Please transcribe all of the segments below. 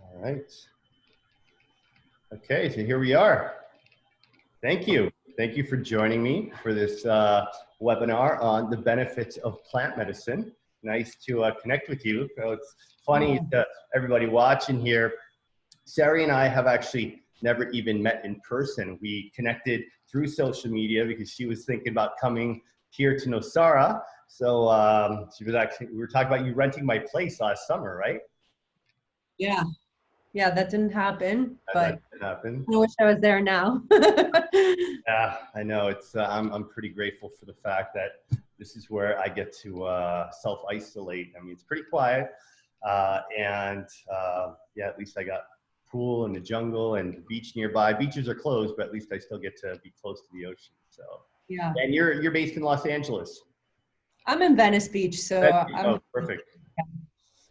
All right. Okay, so here we are. Thank you. Thank you for joining me for this webinar on the benefits of plant medicine. Nice to connect with you. So it's funny to everybody watching here. Sari and I have actually never even met in person. We connected through social media because she was thinking about coming here to Nosara. So we were talking about you renting my place last summer, right? Yeah. Yeah, that didn't happen, but I wish I was there now. Yeah, I know. It's I'm pretty grateful for the fact that this is where I get to self-isolate. I mean, it's pretty quiet, and yeah, at least I got pool in the jungle and the beach nearby. Beaches are closed, but at least I still get to be close to the ocean. So yeah, and you're based in Los Angeles. I'm in Venice Beach, so I'm perfect.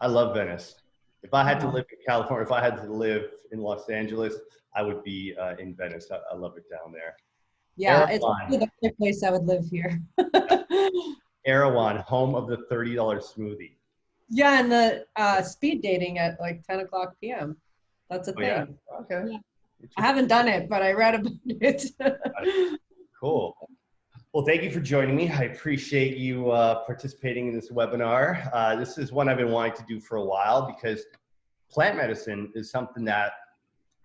I love Venice. If I had to Oh. live in California, if I had to live in Los Angeles, I would be in Venice. I love it down there. Yeah, Erewhon. it's the only place I would live here. Erewhon, home of the $30 smoothie. Yeah, and the speed dating at like 10 o'clock p.m. That's a thing. Yeah? Okay. Yeah. I haven't done it, but I read about it. Cool. Well, thank you for joining me. I appreciate you participating in this webinar. This is one I've been wanting to do for a while because plant medicine is something that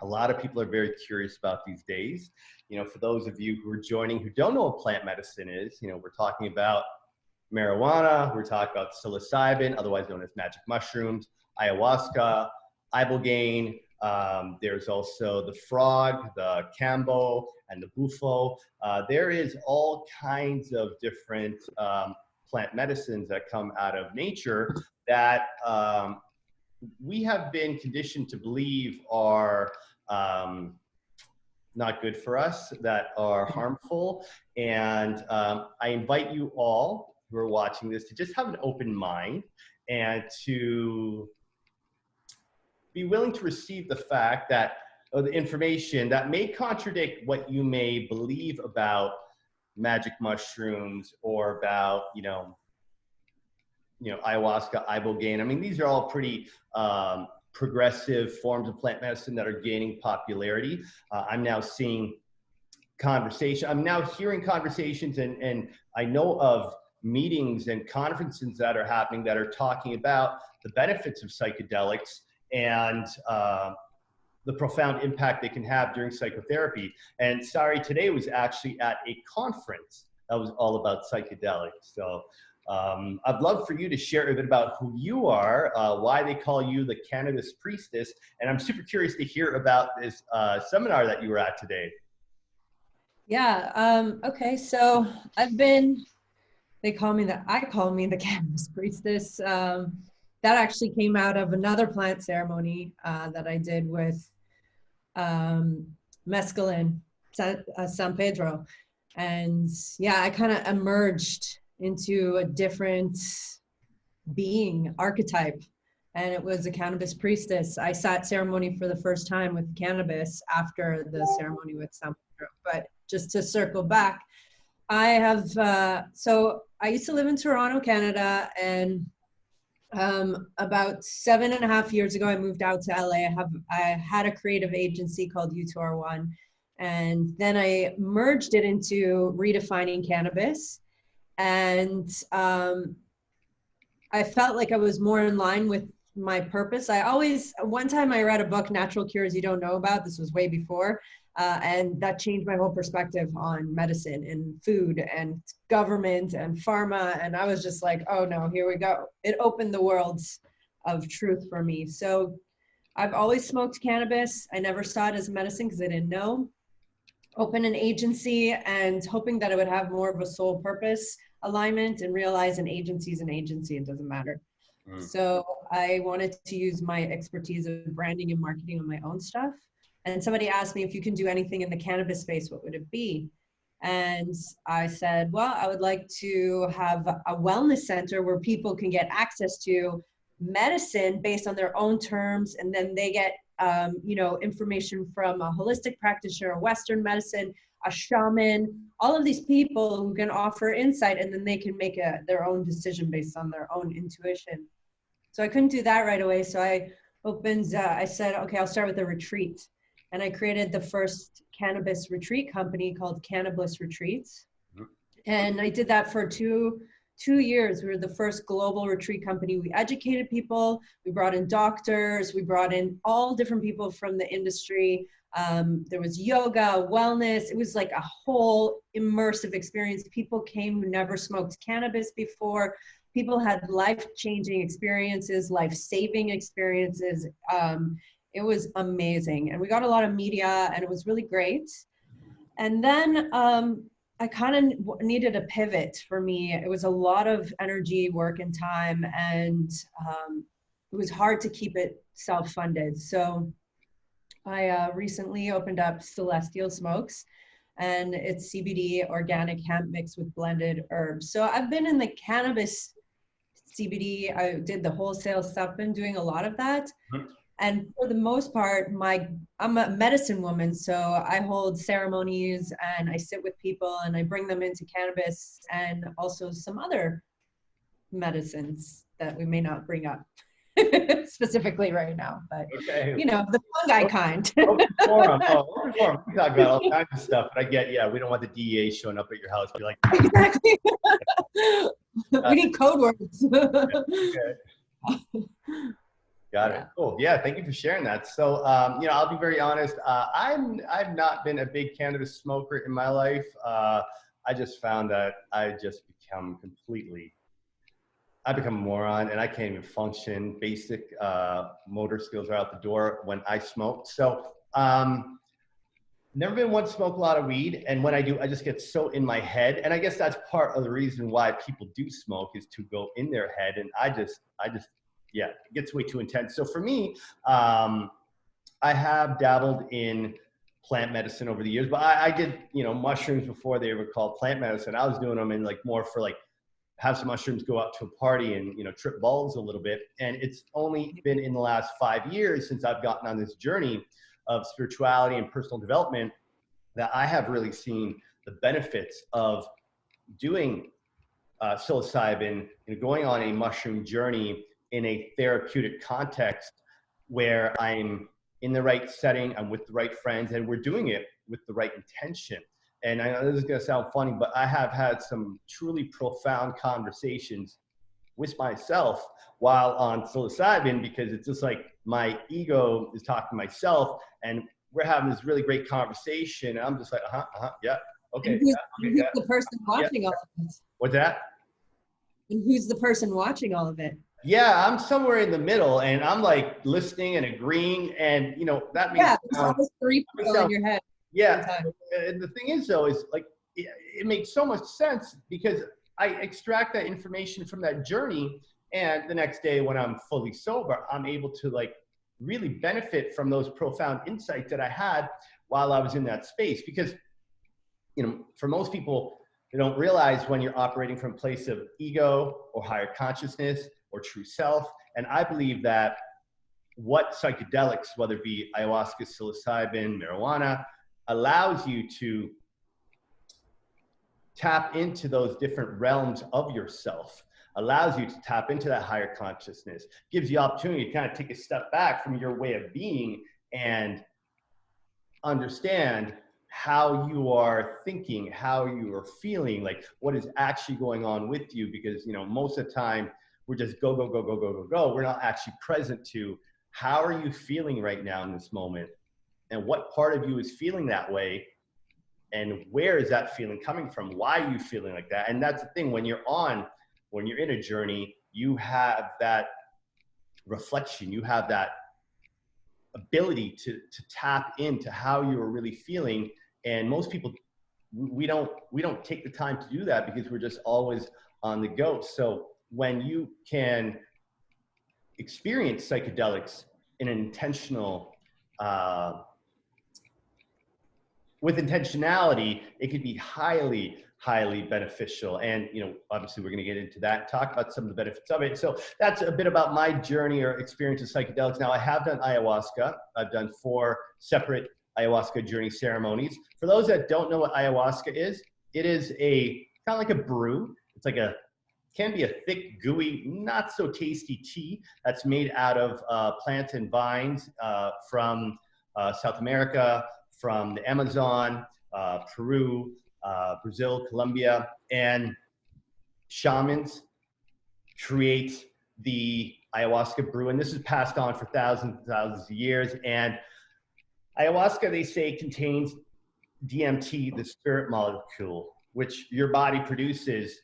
a lot of people are very curious about these days. You know, for those of you who are joining who don't know what plant medicine is, you know, we're talking about marijuana, we're talking about psilocybin, otherwise known as magic mushrooms, ayahuasca, ibogaine. There's also the frog, the cambo, and the bufo. There is all kinds of different plant medicines that come out of nature that we have been conditioned to believe are not good for us, that are harmful. And I invite you all who are watching this to just have an open mind and to be willing to receive the fact that, or the information that may contradict what you may believe about magic mushrooms or about, you know, ayahuasca, ibogaine. I mean, these are all pretty progressive forms of plant medicine that are gaining popularity. I'm now seeing I'm now hearing conversations and I know of meetings and conferences that are happening that are talking about the benefits of psychedelics and the profound impact they can have during psychotherapy. And Sari today was actually at a conference that was all about psychedelics. So I'd love for you to share a bit about who you are, why they call you the Cannabis Priestess, and I'm super curious to hear about this seminar that you were at today. Yeah, okay, so I call me the Cannabis Priestess. That actually came out of another plant ceremony that I did with mescaline, San Pedro. And yeah, I kind of emerged into a different being, archetype. And it was a Cannabis Priestess. I sat ceremony for the first time with cannabis after the ceremony with San Pedro. But just to circle back, I have, so I used to live in Toronto, Canada, and about 7.5 years ago, I moved out to LA. I had a creative agency called U2R1, and then I merged it into redefining cannabis. And I felt like I was more in line with my purpose. One time I read a book, Natural Cures You Don't Know About. This was way before. And that changed my whole perspective on medicine and food and government and pharma. And I was just like, oh no, here we go. It opened the worlds of truth for me. So I've always smoked cannabis. I never saw it as medicine because I didn't know. Open an agency and hoping that it would have more of a soul purpose alignment, and realize an agency is an agency. It doesn't matter. So I wanted to use my expertise of branding and marketing on my own stuff. And somebody asked me, if you can do anything in the cannabis space, what would it be? And I said, well, I would like to have a wellness center where people can get access to medicine based on their own terms. And then they get, information from a holistic practitioner, a Western medicine, a shaman, all of these people who can offer insight, and then they can make their own decision based on their own intuition. So I couldn't do that right away. So I opens, I said, okay, I'll start with a retreat. And I created the first cannabis retreat company called Cannabis Retreats. And I did that for two years. We were the first global retreat company. We educated people. We brought in doctors. We brought in all different people from the industry. There was yoga, wellness. It was like a whole immersive experience. People came who never smoked cannabis before. People had life-changing experiences, life-saving experiences. It was amazing. And we got a lot of media, and it was really great. And then I kind of needed a pivot for me. It was a lot of energy, work, and time, and it was hard to keep it self-funded. So I recently opened up Celestial Smokes, and it's CBD organic hemp mixed with blended herbs. So I've been in the cannabis CBD. I did the wholesale stuff, been doing a lot of that. And for the most part, I'm a medicine woman, so I hold ceremonies and I sit with people and I bring them into cannabis and also some other medicines that we may not bring up specifically right now, but Okay. you know, the fungi kind. Open forum. Open forum. We talk about all kinds of stuff, but I get, yeah, we don't want the DEA showing up at your house. Be like, Exactly. We need code words. okay. Got it. Cool. Yeah. Thank you for sharing that. So, you know, I'll be very honest. I've not been a big cannabis smoker in my life. I just found that I become a moron and I can't even function. Basic motor skills are out the door when I smoke. So, never been one to smoke a lot of weed. And when I do, I just get so in my head. And I guess that's part of the reason why people do smoke, is to go in their head. And I just, yeah, it gets way too intense. So for me, I have dabbled in plant medicine over the years, but I did, you know, mushrooms before they were called plant medicine. I was doing them in like more for like, have some mushrooms, go out to a party and, you know, trip balls a little bit. And it's only been in the last 5 years since I've gotten on this journey of spirituality and personal development that I have really seen the benefits of doing psilocybin, you know, going on a mushroom journey in a therapeutic context where I'm in the right setting, I'm with the right friends, and we're doing it with the right intention. And I know this is going to sound funny, but I have had some truly profound conversations with myself while on psilocybin, because it's just like my ego is talking to myself and we're having this really great conversation. And I'm just like, yeah, okay. And who's the person watching all of this? What's that? And who's the person watching all of it? Yeah, I'm somewhere in the middle and I'm like listening and agreeing, and you know, that means there's always three people in your head. Yeah. And the thing is though, is like, it makes so much sense because I extract that information from that journey, and the next day when I'm fully sober, I'm able to like really benefit from those profound insights that I had while I was in that space. Because, you know, for most people, they don't realize when you're operating from a place of ego or higher consciousness or true self. And I believe that what psychedelics, whether it be ayahuasca, psilocybin, marijuana, allows you to tap into those different realms of yourself, allows you to tap into that higher consciousness, gives you opportunity to kind of take a step back from your way of being and understand how you are thinking, how you are feeling, like what is actually going on with you. Because, you know, most of the time we're just go, go, go, go, go, go, go. We're not actually present to how are you feeling right now in this moment, and what part of you is feeling that way, and where is that feeling coming from? Why are you feeling like that? And that's the thing, when you're in a journey, you have that reflection, you have that ability to tap into how you're really feeling. And most people, we don't take the time to do that because we're just always on the go. So when you can experience psychedelics in an intentional, with intentionality, it could be highly, highly beneficial. And, you know, obviously we're going to get into that and talk about some of the benefits of it. So that's a bit about my journey or experience of psychedelics. Now, I have done ayahuasca. I've done 4 separate ayahuasca journey ceremonies. For those that don't know what ayahuasca is, it is a kind of like a brew. It's like a can be a thick, gooey, not so tasty tea that's made out of plants and vines from South America, from the Amazon, Peru, Brazil, Colombia, and shamans create the ayahuasca brew. And this is passed on for thousands and thousands of years. And ayahuasca, they say, contains DMT, the spirit molecule, which your body produces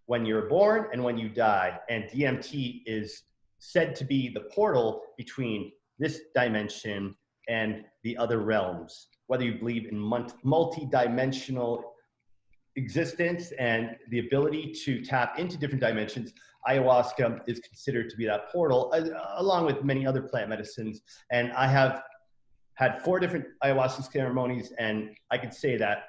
when you're born and when you die. And DMT is said to be the portal between this dimension and the other realms. Whether you believe in multi-dimensional existence and the ability to tap into different dimensions, ayahuasca is considered to be that portal, along with many other plant medicines. And I have had 4 different ayahuasca ceremonies, and I could say that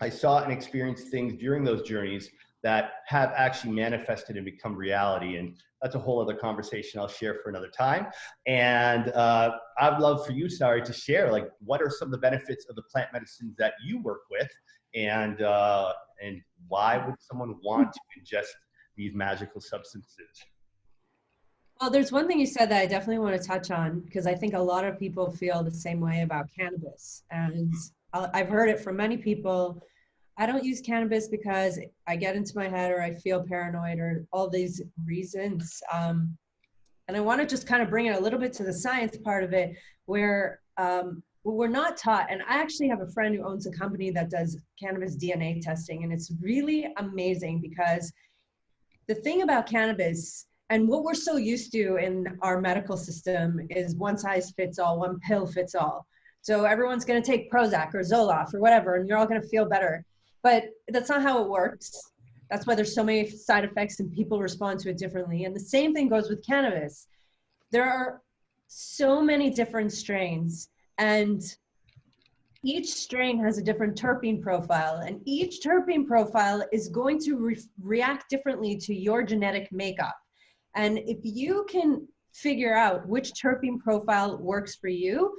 I saw and experienced things during those journeys that have actually manifested and become reality. And that's a whole other conversation I'll share for another time. And I'd love for you, Sari, to share, like, what are some of the benefits of the plant medicines that you work with, and why would someone want to ingest these magical substances? Well, there's one thing you said that I definitely want to touch on, because I think a lot of people feel the same way about cannabis. And I've heard it from many people. I don't use cannabis because I get into my head, or I feel paranoid, or all these reasons. And I want to just kind of bring it a little bit to the science part of it, where we're not taught. And I actually have a friend who owns a company that does cannabis DNA testing. And it's really amazing, because the thing about cannabis, and what we're so used to in our medical system, is one size fits all, one pill fits all. So everyone's going to take Prozac or Zoloft or whatever, and you're all going to feel better. But that's not how it works. That's why there's so many side effects and people respond to it differently. And the same thing goes with cannabis. There are so many different strains, and each strain has a different terpene profile, and each terpene profile is going to react differently to your genetic makeup. And if you can figure out which terpene profile works for you,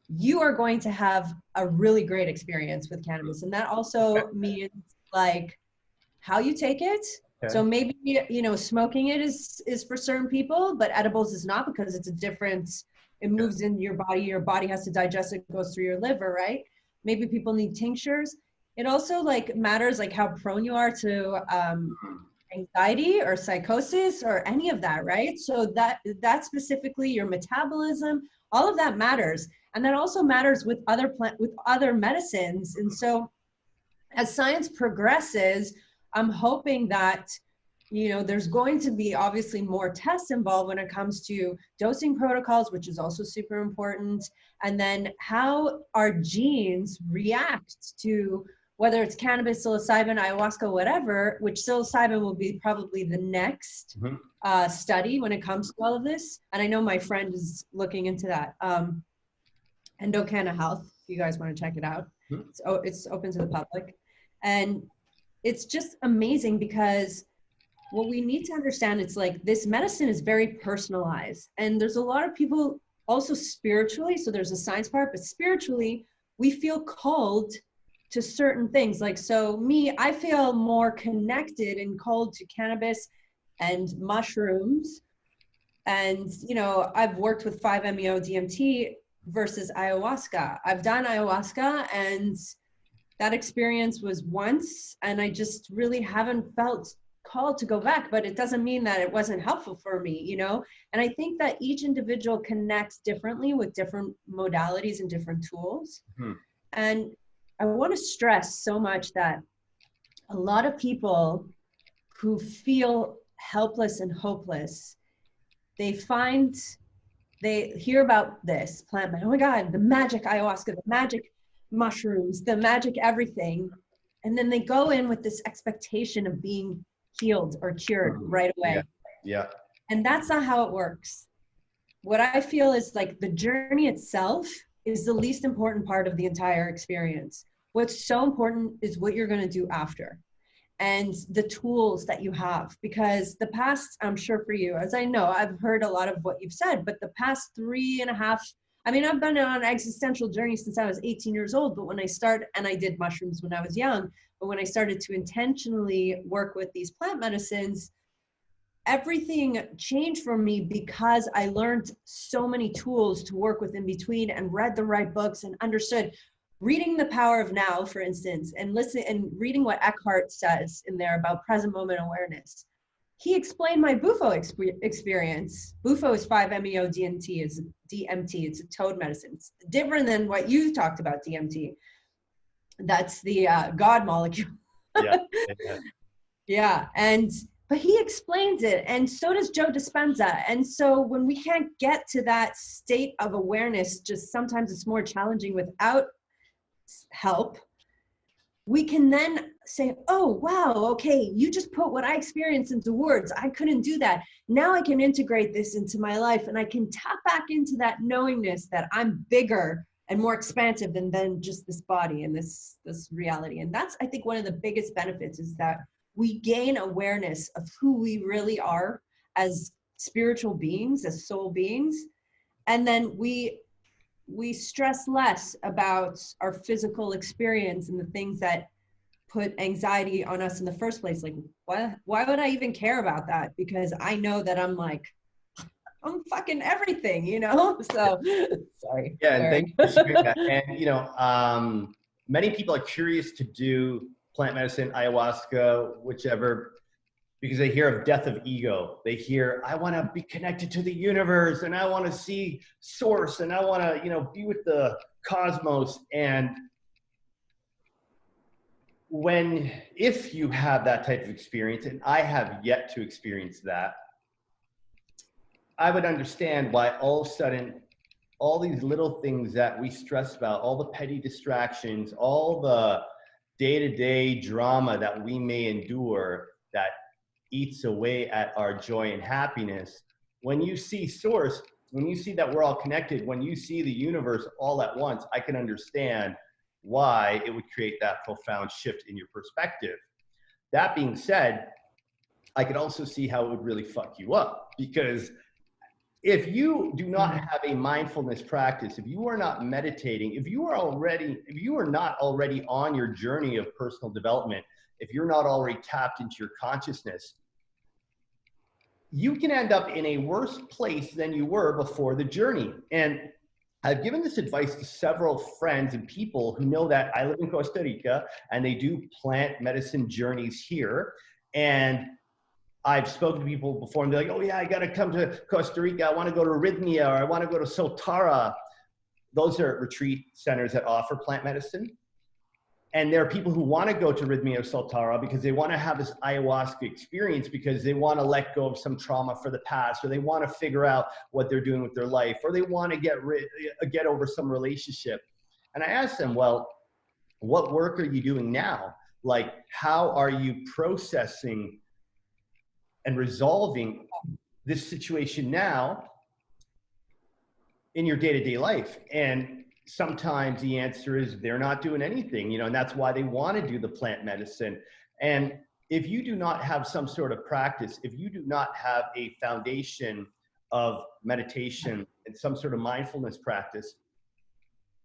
you are going to have a really great experience with cannabis. And that also means, like, how you take it. Okay. So maybe, you know, smoking it is for certain people, but edibles is not, because it's a different, it moves in your body has to digest it, goes through your liver, right? Maybe people need tinctures. It also, like, matters, like, how prone you are to anxiety or psychosis or any of that, right? So that specifically, your metabolism, all of that matters. And that also matters with other medicines. And so as science progresses, I'm hoping that, you know, there's going to be obviously more tests involved when it comes to dosing protocols, which is also super important. And then how our genes react to, whether it's cannabis, psilocybin, ayahuasca, whatever, which psilocybin will be probably the next study when it comes to all of this. And I know my friend is looking into that. Endocanna Health, if you guys want to check it out. It's open to the public. And it's just amazing, because what we need to understand, it's like, this medicine is very personalized. And there's a lot of people also spiritually, so there's a science part, but spiritually, we feel called to certain things. Like, so me, I feel more connected and called to cannabis and mushrooms. And, you know, I've worked with 5-MeO DMT versus ayahuasca. I've done ayahuasca, and that experience was once, and I just really haven't felt called to go back, but it doesn't mean that it wasn't helpful for me, you know? And I think that each individual connects differently with different modalities and different tools. And I want to stress so much that a lot of people who feel helpless and hopeless, they hear about this plant, oh my God, the magic ayahuasca, the magic mushrooms, the magic everything. And then they go in with this expectation of being healed or cured right away. Yeah. And that's not how it works. What I feel is, like, the journey itself is the least important part of the entire experience. What's so important is what you're going to do after, and the tools that you have. Because the past, I'm sure for you, as I know, I've heard a lot of what you've said, but the past I mean, I've been on an existential journey since I was 18 years old, but when I started, and I did mushrooms when I was young, but when I started to intentionally work with these plant medicines, everything changed for me because I learned so many tools to work with in between and read the right books and understood. Reading The Power of Now, for instance, and listen and reading what Eckhart says in there about present moment awareness. He explained my Bufo experience. Bufo is 5-MeO-DMT, it's DMT, it's a toad medicine. It's different than what you talked about, DMT. That's the God molecule. Yeah. Yeah, but he explains it, and so does Joe Dispenza. And so when we can't get to that state of awareness, just sometimes it's more challenging without help, we can then say, oh, wow, okay, you just put what I experienced into words. I couldn't do that. Now I can integrate this into my life, and I can tap back into that knowingness that I'm bigger and more expansive than just this body and this reality. And that's, I think, one of the biggest benefits is that we gain awareness of who we really are as spiritual beings, as soul beings. And then we stress less about our physical experience and the things that put anxiety on us in the first place. Like, why would I even care about that? Because I know that I'm fucking everything, you know? So, sorry. Yeah, and thank you for sharing that. And, many people are curious to do plant medicine, ayahuasca, whichever, because they hear of death of ego. They hear, I want to be connected to the universe, and I want to see source, and I want to, be with the cosmos. And if you have that type of experience, and I have yet to experience that, I would understand why all of a sudden, all these little things that we stress about, all the petty distractions, all the day-to-day drama that we may endure that eats away at our joy and happiness, when you see source, when you see that we're all connected, when you see the universe all at once, I can understand why it would create that profound shift in your perspective. That being said, I could also see how it would really fuck you up, because if you do not have a mindfulness practice, if you are not meditating, if you are not already on your journey of personal development, if you're not already tapped into your consciousness, you can end up in a worse place than you were before the journey. And I've given this advice to several friends and people who know that I live in Costa Rica and they do plant medicine journeys here. And I've spoken to people before and they're like, oh yeah, I got to come to Costa Rica. I want to go to Rhythmia, or I want to go to Soltara. Those are retreat centers that offer plant medicine. And there are people who want to go to Rhythmia or Soltara because they want to have this ayahuasca experience, because they want to let go of some trauma for the past, or they want to figure out what they're doing with their life, or they want to get over some relationship. And I asked them, well, what work are you doing now? Like, how are you processing and resolving this situation now in your day-to-day life? And sometimes the answer is they're not doing anything, and that's why they want to do the plant medicine. And if you do not have some sort of practice, if you do not have a foundation of meditation and some sort of mindfulness practice,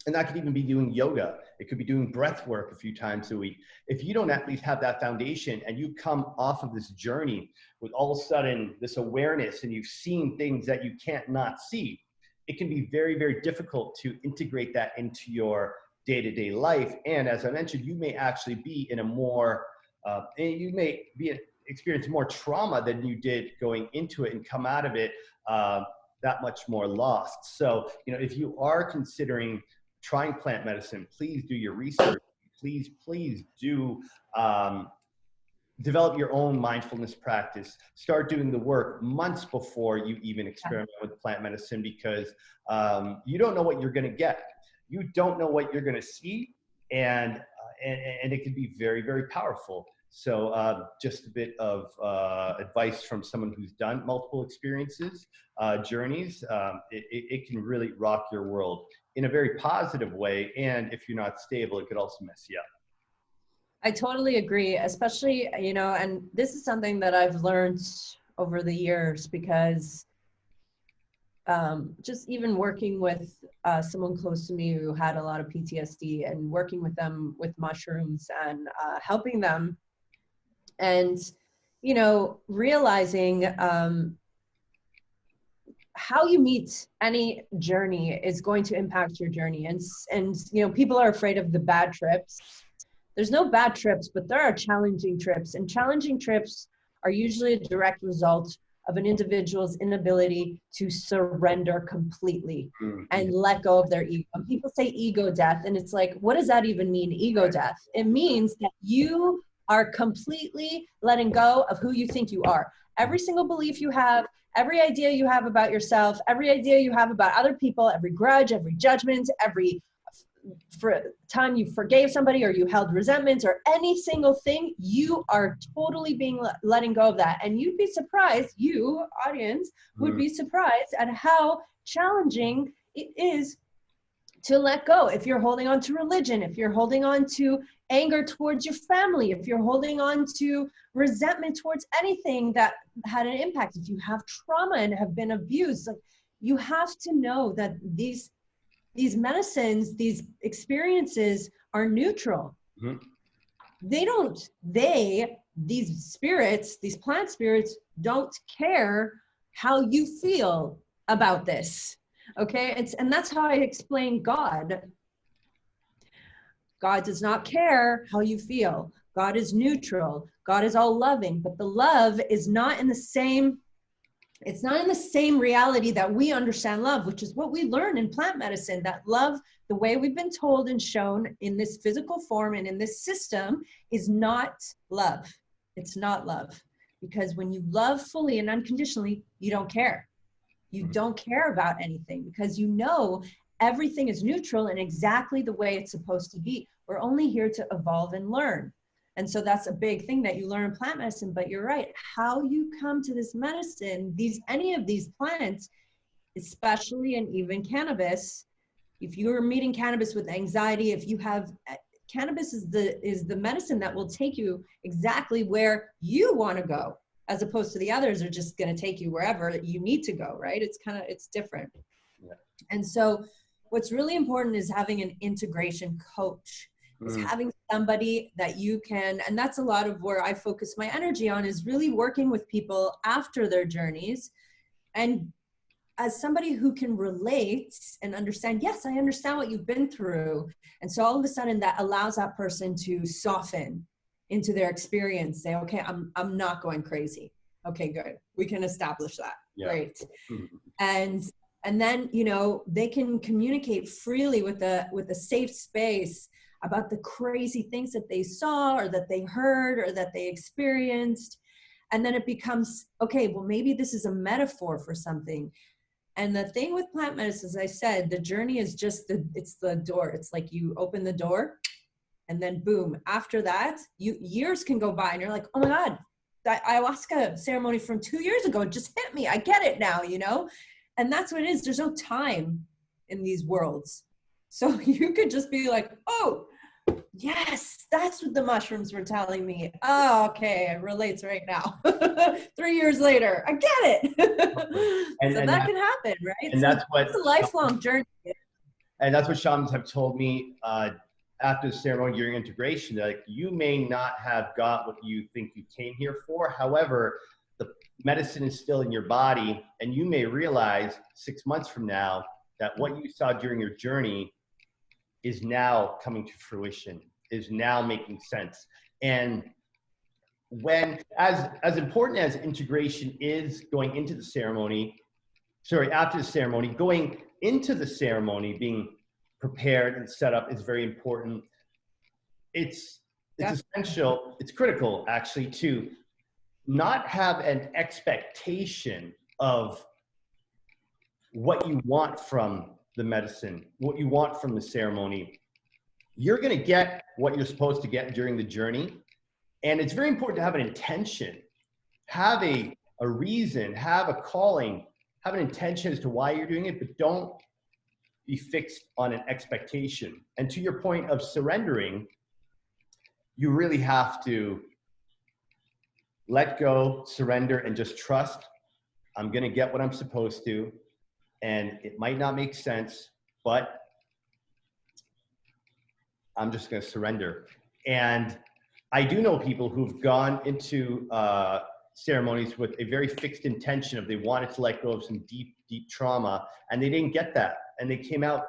and that could even be doing yoga, it could be doing breath work a few times a week. If you don't at least have that foundation and you come off of this journey with all of a sudden this awareness and you've seen things that you can't not see, it can be very, very difficult to integrate that into your day-to-day life. And as I mentioned, you may actually be in a more, you may be experience more trauma than you did going into it and come out of it that much more lost. So, if you are considering trying plant medicine, please do your research. Please do develop your own mindfulness practice. Start doing the work months before you even experiment with plant medicine, because you don't know what you're going to get. You don't know what you're going to see, and it can be very, very powerful. So just a bit of advice from someone who's done multiple experiences, journeys. It can really rock your world in a very positive way. And if you're not stable, it could also mess you up. I totally agree, especially, and this is something that I've learned over the years, because just even working with someone close to me who had a lot of PTSD, and working with them with mushrooms and helping them, and realizing how you meet any journey is going to impact your journey. And people are afraid of the bad trips. There's no bad trips, but there are challenging trips, and challenging trips are usually a direct result of an individual's inability to surrender completely and let go of their ego. And people say ego death, and it's like, what does that even mean, ego death? It means that you are completely letting go of who you think you are. Every single belief you have, every idea you have about yourself, every idea you have about other people, every grudge, every judgment, every time you forgave somebody or you held resentment or any single thing, you are totally letting go of that. And you'd be surprised, you audience would be surprised at how challenging it is to let go. If you're holding on to religion, if you're holding on to anger towards your family, if you're holding on to resentment towards anything that had an impact, if you have trauma and have been abused, like, you have to know that these medicines, these experiences are neutral. These spirits, these plant spirits don't care how you feel about this. Okay, and that's how I explain God. God does not care how you feel. God is neutral. God is all loving, but the love is not in the same, it's not in the same reality that we understand love, which is what we learn in plant medicine, that love, the way we've been told and shown in this physical form and in this system, is not love. It's not love. Because when you love fully and unconditionally, you don't care. You don't care about anything, because you know everything is neutral and exactly the way it's supposed to be. We're only here to evolve and learn. And so that's a big thing that you learn in plant medicine. But you're right, how you come to this medicine, any of these plants, especially and even cannabis, if you're meeting cannabis with anxiety, if you have, cannabis is the medicine that will take you exactly where you want to go, as opposed to the others are just going to take you wherever you need to go, right? It's different. Yeah. And so what's really important is having an integration coach, is having somebody that you can, and that's a lot of where I focus my energy on, is really working with people after their journeys. And as somebody who can relate and understand, yes, I understand what you've been through. And so all of a sudden that allows that person to soften into their experience, say, okay, I'm not going crazy. Okay, good. We can establish that. Yeah. Great. And then, they can communicate freely with a safe space about the crazy things that they saw or that they heard or that they experienced. And then it becomes, okay, well, maybe this is a metaphor for something. And the thing with plant medicine, as I said, the journey is just it's the door. It's like you open the door and then boom, after that, years can go by and you're like, oh my God, that ayahuasca ceremony from 2 years ago just hit me. I get it now, And that's what it is. There's no time in these worlds. So you could just be like, oh, yes, that's what the mushrooms were telling me. Oh, okay, it relates right now. 3 years later, I get it. And that can happen, right? And so it's a lifelong journey. And that's what shamans have told me after the ceremony during integration. Like, you may not have got what you think you came here for. However, the medicine is still in your body, and you may realize 6 months from now that what you saw during your journey is now coming to fruition, is now making sense. And when, as important as integration is going into the ceremony, after the ceremony, going into the ceremony, being prepared and set up is very important. It's essential, it's critical actually, to not have an expectation of what you want from the medicine, what you want from the ceremony. You're going to get what you're supposed to get during the journey. And it's very important to have an intention, have a reason, have a calling, have an intention as to why you're doing it, but don't be fixed on an expectation. And to your point of surrendering, you really have to let go, surrender, and just trust. I'm going to get what I'm supposed to. and it might not make sense, but I'm just going to surrender. And I do know people who've gone into ceremonies with a very fixed intention of they wanted to let go of some deep, deep trauma, and they didn't get that. And they came out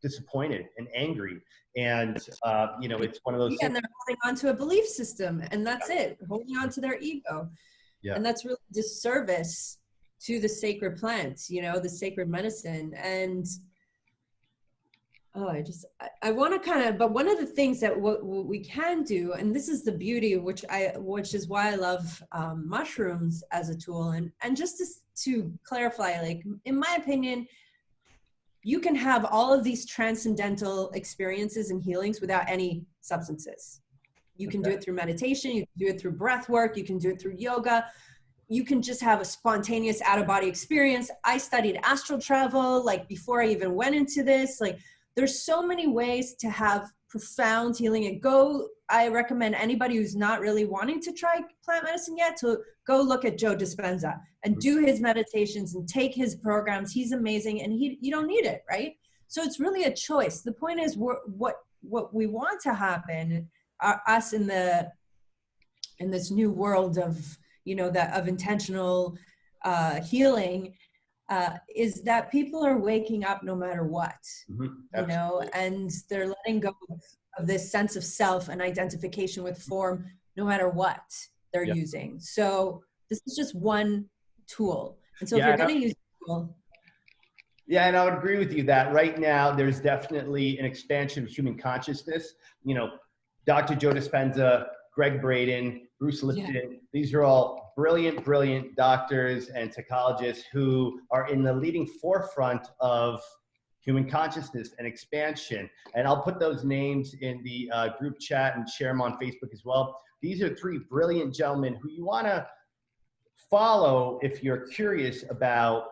disappointed and angry. And, you know, it's one of those yeah, things. and they're holding on to a belief system, and that's it, holding on to their ego. Yeah. And that's really disservice to the sacred plants, you know, the sacred medicine. And I want to kind of, but one of the things that what we can do, and this is the beauty, which is why I love mushrooms as a tool. And just to clarify, like, in my opinion, you can have all of these transcendental experiences and healings without any substances. You can do it through meditation, you can do it through breath work, you can do it through yoga. You can just have a spontaneous out-of-body experience. I studied astral travel, like, before I even went into this. Like, there's so many ways to have profound healing. And I recommend anybody who's not really wanting to try plant medicine yet to go look at Joe Dispenza and do his meditations and take his programs. He's amazing, and you don't need it, right? So it's really a choice. The point is, what we want to happen, us in this new world of, you know, of intentional healing, is that people are waking up no matter what, you know, and they're letting go of this sense of self and identification with form, no matter what they're using. So this is just one tool. And so if you're going to use a tool. Yeah, and I would agree with you that right now there's definitely an expansion of human consciousness. You know, Dr. Joe Dispenza, Greg Braden, Bruce Lipton, these are all brilliant, brilliant doctors and psychologists who are in the leading forefront of human consciousness and expansion. And I'll put those names in the group chat and share them on Facebook as well. These are three brilliant gentlemen who you want to follow if you're curious about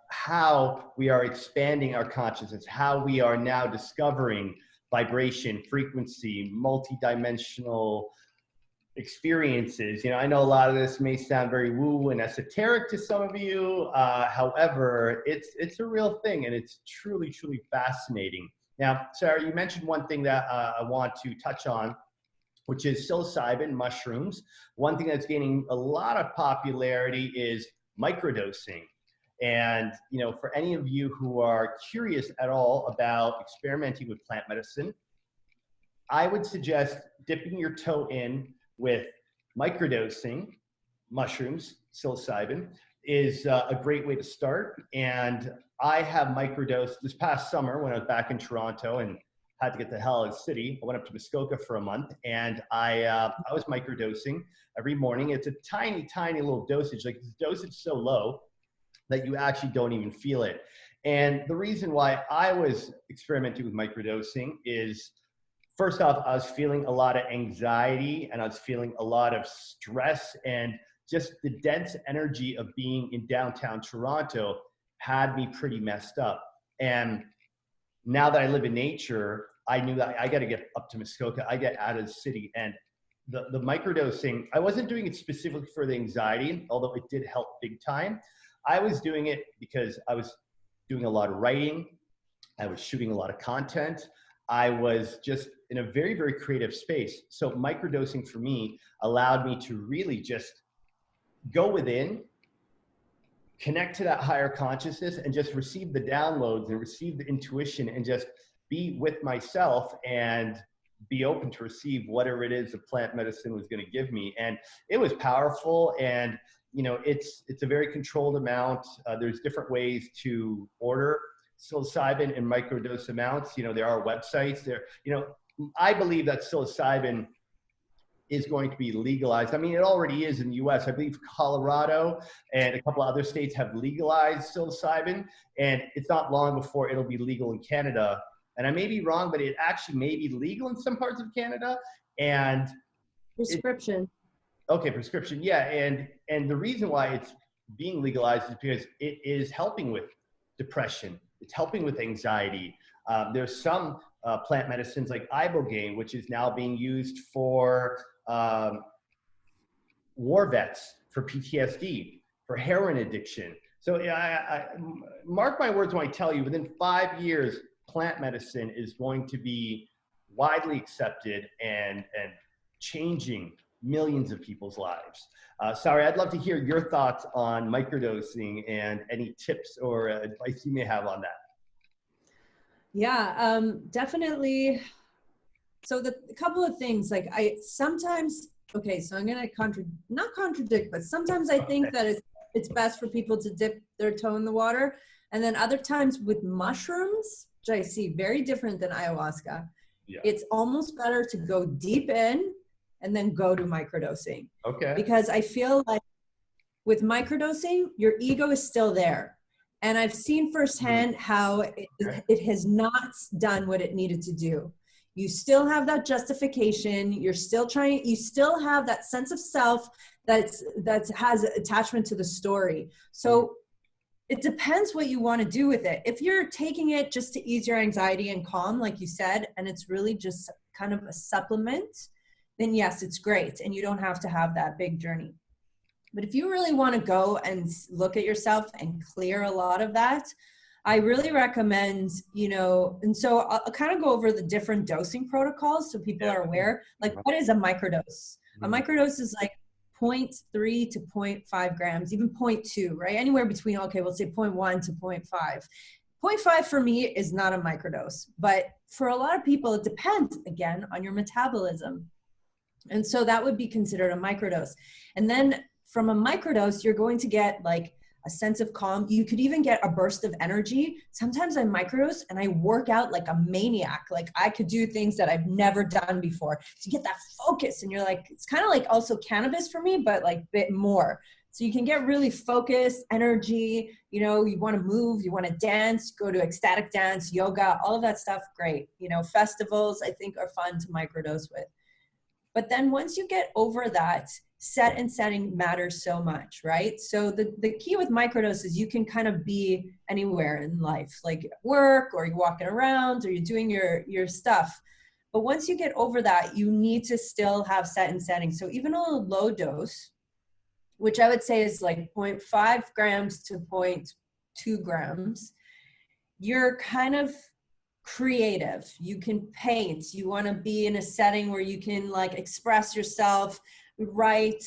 how we are expanding our consciousness, how we are now discovering vibration, frequency, multi-dimensional experiences. You know, I know a lot of this may sound very woo and esoteric to some of you. However, it's a real thing, and it's truly, truly fascinating. Now, Sarah, you mentioned one thing that I want to touch on, which is psilocybin mushrooms. One thing that's gaining a lot of popularity is microdosing. And, you know, for any of you who are curious at all about experimenting with plant medicine, I would suggest dipping your toe in with microdosing mushrooms. Psilocybin is a great way to start. And I have microdosed this past summer when I was back in Toronto and had to get the hell out of the city. I went up to Muskoka for a month, and I was microdosing every morning. It's a tiny, tiny little dosage. Like, the dosage so low that you actually don't even feel it. And the reason why I was experimenting with microdosing is, first off, I was feeling a lot of anxiety, and I was feeling a lot of stress, and just the dense energy of being in downtown Toronto had me pretty messed up. And now that I live in nature, I knew that I got to get up to Muskoka. I get out of the city, and the microdosing, I wasn't doing it specifically for the anxiety, although it did help big time. I was doing it because I was doing a lot of writing. I was shooting a lot of content. I was just in a very, very creative space. So microdosing for me allowed me to really just go within, connect to that higher consciousness, and just receive the downloads and receive the intuition, and just be with myself and be open to receive whatever it is the plant medicine was going to give me. And it was powerful. And, you know, it's a very controlled amount. There's different ways to order psilocybin in microdose amounts. You know, there are websites there. You know, I believe that psilocybin is going to be legalized. I mean, it already is in the US. I believe Colorado and a couple other states have legalized psilocybin, and it's not long before it'll be legal in Canada. And I may be wrong, but it actually may be legal in some parts of Canada. And prescription. Okay, prescription, yeah. And the reason why it's being legalized is because it is helping with depression. It's helping with anxiety. There's some plant medicines like ibogaine, which is now being used for war vets, for PTSD, for heroin addiction. So yeah, mark my words when I tell you, within 5 years, plant medicine is going to be widely accepted and changing millions of people's lives. Sari, I'd love to hear your thoughts on microdosing and any tips or advice you may have on that. Yeah, definitely. So a couple of things, like I sometimes, okay, so I'm going to not contradict, but sometimes I think that it's best for people to dip their toe in the water. And then other times with mushrooms, which I see very different than ayahuasca, Yeah. it's almost better to go deep in and then go to microdosing. Okay. Because I feel like with microdosing, your ego is still there. And I've seen firsthand how it has not done what it needed to do. You still have that justification. You're still trying, you still have that sense of self that has attachment to the story. So it depends what you want to do with it. If you're taking it just to ease your anxiety and calm, like you said, and it's really just kind of a supplement, then yes, it's great. And you don't have to have that big journey. But if you really want to go and look at yourself and clear a lot of that, I really recommend, and so I'll kind of go over the different dosing protocols so people are aware. Like, what is a microdose? A microdose is like 0.3 to 0.5 grams, even 0.2, right? Anywhere between, okay, we'll say 0.1 to 0.5. 0.5 for me is not a microdose, but for a lot of people, it depends, again, on your metabolism. And so that would be considered a microdose. And then from a microdose, you're going to get like a sense of calm. You could even get a burst of energy. Sometimes I microdose and I work out like a maniac. Like I could do things that I've never done before to get that focus. And you're like, it's kind of like also cannabis for me, but like a bit more. So you can get really focused, energy, you want to move, you want to dance, go to ecstatic dance, yoga, all of that stuff. Great. Festivals I think are fun to microdose with. But then once you get over that, set and setting matters so much, right? So the key with microdose is you can kind of be anywhere in life, like at work, or you're walking around, or you're doing your stuff. But once you get over that, you need to still have set and setting. So even a low dose, which I would say is like 0.5 grams to 0.2 grams, you're kind of creative. You can paint. You want to be in a setting where you can like express yourself, write,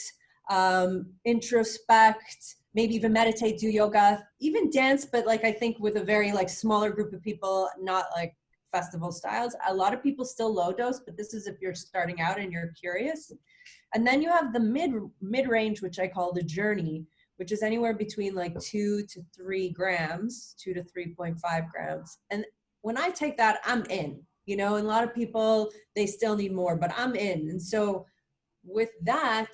introspect, maybe even meditate, do yoga, even dance, but like I think with a very like smaller group of people, not like festival styles. A lot of people still low dose, but this is if you're starting out and you're curious. And then you have the mid range, which I call the journey, which is anywhere between like 2 to 3 grams, 2 to 3.5 grams. And when I take that, I'm in, and a lot of people, they still need more, but I'm in. And so with that,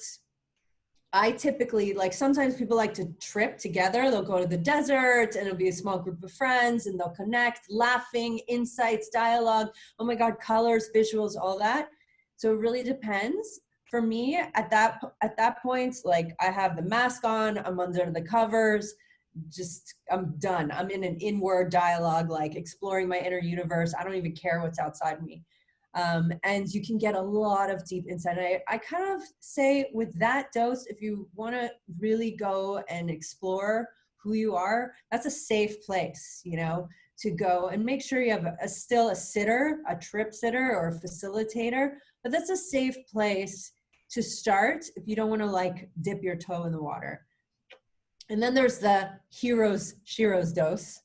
I typically, like sometimes people like to trip together. They'll go to the desert and it'll be a small group of friends and they'll connect, laughing, insights, dialogue. Oh my God, colors, visuals, all that. So it really depends. For me, at that point, like I have the mask on, I'm under the covers, I'm done. I'm in an inward dialogue, like exploring my inner universe. I don't even care what's outside me. And you can get a lot of deep insight. I kind of say with that dose, if you want to really go and explore who you are, that's a safe place, to go and make sure you have still a sitter, a trip sitter or a facilitator, but that's a safe place to start if you don't want to like dip your toe in the water. And then there's the Shiro's dose,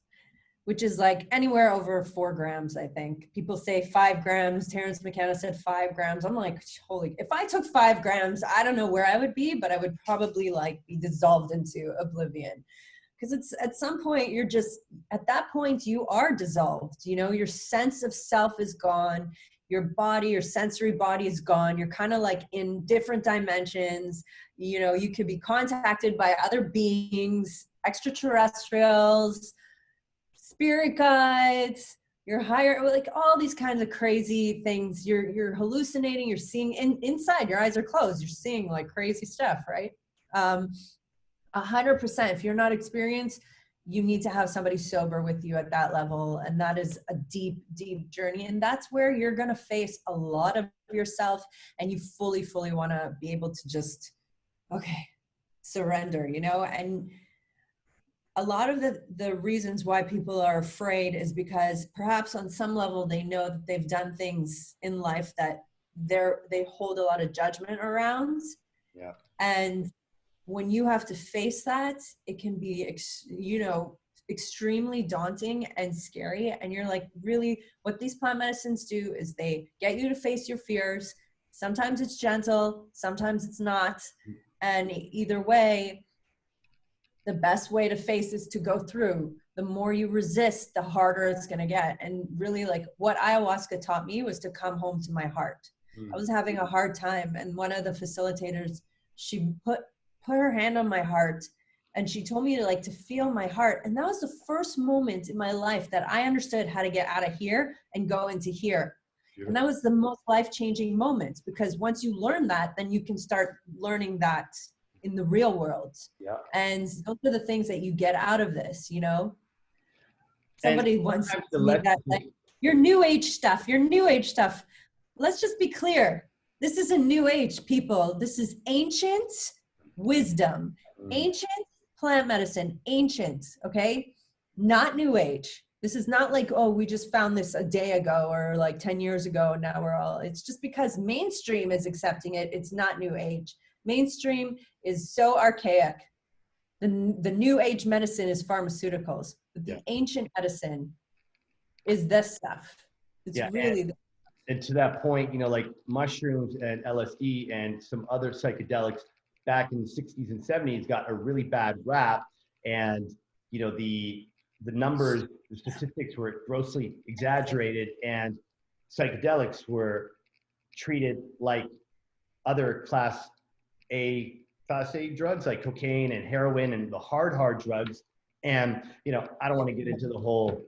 which is like anywhere over 4 grams, I think. People say 5 grams. Terrence McKenna said 5 grams. I'm like, holy, if I took 5 grams, I don't know where I would be, but I would probably like be dissolved into oblivion. Because it's at some point, at that point, you are dissolved. Your sense of self is gone. Your body, your sensory body is gone. You're kind of like in different dimensions. You could be contacted by other beings, extraterrestrials, spirit guides, you're higher, like all these kinds of crazy things. You're hallucinating, you're seeing inside, your eyes are closed, you're seeing like crazy stuff, right? 100%. If you're not experienced, you need to have somebody sober with you at that level. And that is a deep, deep journey. And that's where you're going to face a lot of yourself. And you fully, fully want to be able to just, okay, surrender, and a lot of the reasons why people are afraid is because perhaps on some level they know that they've done things in life that they hold a lot of judgment around. Yeah. And when you have to face that, it can be, extremely daunting and scary. And you're like, really, what these plant medicines do is they get you to face your fears. Sometimes it's gentle, sometimes it's not. And either way, the best way to face is to go through. The more you resist, the harder it's going to get. And really, like, what ayahuasca taught me was to come home to my heart. I was having a hard time, and one of the facilitators, she put her hand on my heart, and she told me to feel my heart. And that was the first moment in my life that I understood how to get out of here and go into here. Beautiful. And that was the most life-changing moment, because once you learn that, then you can start learning that in the real world. Yeah. And those are the things that you get out of this, Somebody once said to me that, like, your new age stuff. Let's just be clear. This isn't new age, people. This is ancient wisdom, ancient plant medicine, ancient, okay? Not new age. This is not like, oh, we just found this a day ago or like 10 years ago. And now it's just because mainstream is accepting it. It's not new age. Mainstream is so archaic. The new age medicine is pharmaceuticals. But the ancient medicine is this stuff. It's really and to that point, like mushrooms and LSD and some other psychedelics back in the 60s and 70s got a really bad rap. And, the numbers, the statistics were grossly exaggerated, and psychedelics were treated like other class A drugs like cocaine and heroin and the hard drugs. And, I don't want to get into the whole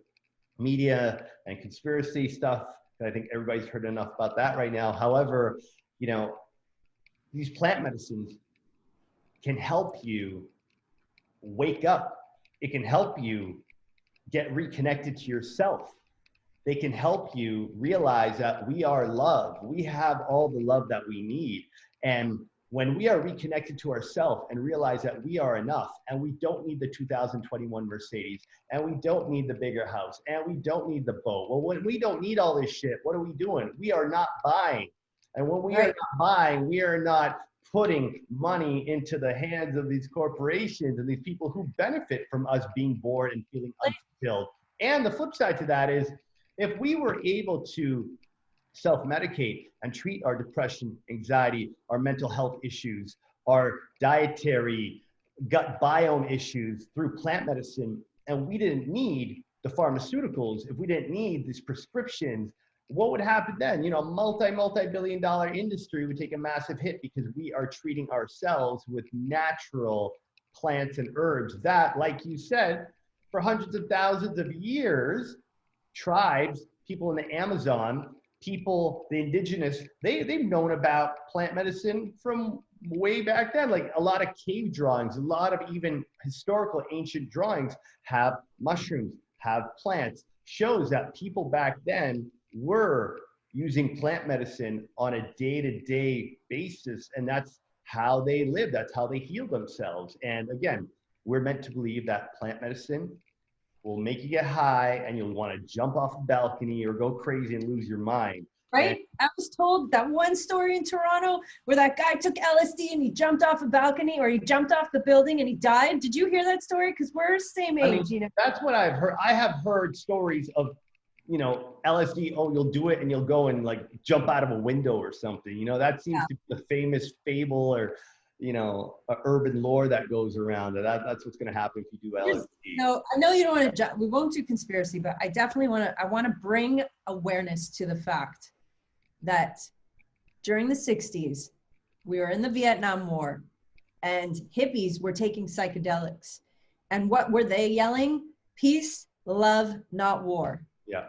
media and conspiracy stuff. I think everybody's heard enough about that right now. However, these plant medicines can help you wake up. It can help you get reconnected to yourself. They can help you realize that we are love. We have all the love that we need. And when we are reconnected to ourselves and realize that we are enough, and we don't need the 2021 Mercedes, and we don't need the bigger house, and we don't need the boat. Well, when we don't need all this shit, what are we doing? We are not buying. And when we are not buying, we are not putting unmoney into the hands of these corporations and these people who benefit from us being bored and feeling unfulfilled. And the flip side to that is, if we were able to self-medicate and treat our depression, anxiety, our mental health issues, our dietary, gut biome issues through plant medicine, and we didn't need the pharmaceuticals, if we didn't need these prescriptions, what would happen then? Multi-billion dollar industry would take a massive hit, because we are treating ourselves with natural plants and herbs that, like you said, for hundreds of thousands of years, tribes, people in the Amazon, the indigenous, they've known about plant medicine from way back then. Like a lot of cave drawings, a lot of even historical ancient drawings have mushrooms, have plants. Shows that people back then were using plant medicine on a day-to-day basis, and that's how they lived, that's how they healed themselves. And again, we're meant to believe that plant medicine will make you get high and you'll want to jump off a balcony or go crazy and lose your mind. Right? I was told that one story in Toronto where that guy took LSD and he jumped off a balcony, or he jumped off the building and he died. Did you hear that story? Because we're the same age, That's what I've heard. I have heard stories of, LSD, oh, you'll do it and you'll go and like jump out of a window or something. That seems to be the famous fable or, urban lore that goes around. That's what's going to happen if you do LSD. No, I know you don't want to, we won't do conspiracy, but I definitely I want to bring awareness to the fact that during the 60s, we were in the Vietnam War, and hippies were taking psychedelics. And what were they yelling? Peace, love, not war. Yeah.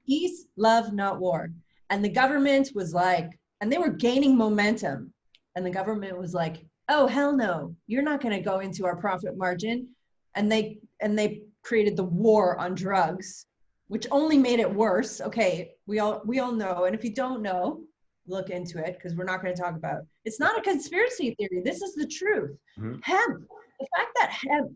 Peace, love, not war. And the government was like, and they were gaining momentum. And the government was like, oh, hell no, you're not going to go into our profit margin. And they created the war on drugs, which only made it worse. Okay, we all know. And if you don't know, look into it, because we're not going to talk about it. It's not a conspiracy theory. This is the truth. Mm-hmm. Hemp, the fact that hemp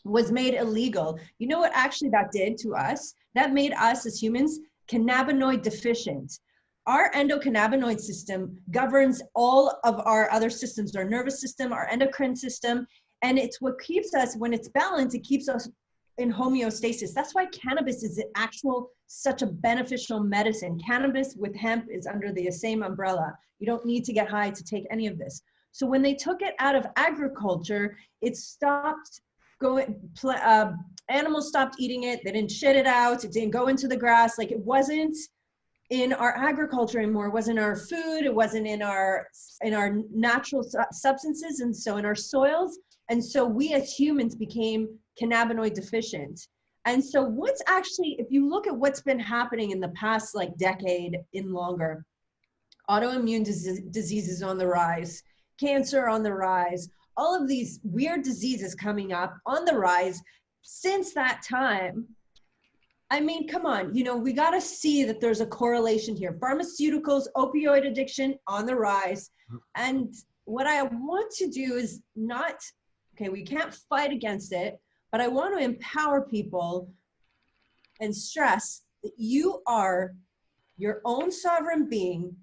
was made illegal. You know what actually that did to us? That made us as humans cannabinoid deficient. Our endocannabinoid system governs all of our other systems, our nervous system, our endocrine system, and it's what keeps us, when it's balanced, it keeps us in homeostasis. That's why cannabis is such a beneficial medicine. Cannabis with hemp is under the same umbrella. You don't need to get high to take any of this. So when they took it out of agriculture, it stopped going, animals stopped eating it. They didn't shit it out. It didn't go into the grass. Like, it wasn't in our agriculture anymore. It wasn't in our food. It wasn't in our natural substances. And so in our soils. And so we as humans became cannabinoid deficient. And so what's actually, if you look at what's been happening in the past like decade and longer, autoimmune diseases on the rise, cancer on the rise, all of these weird diseases coming up on the rise since that time. I mean, come on, we got to see that there's a correlation here. Pharmaceuticals, opioid addiction on the rise. And what I want to do is we can't fight against it, but I want to empower people and stress that you are your own sovereign being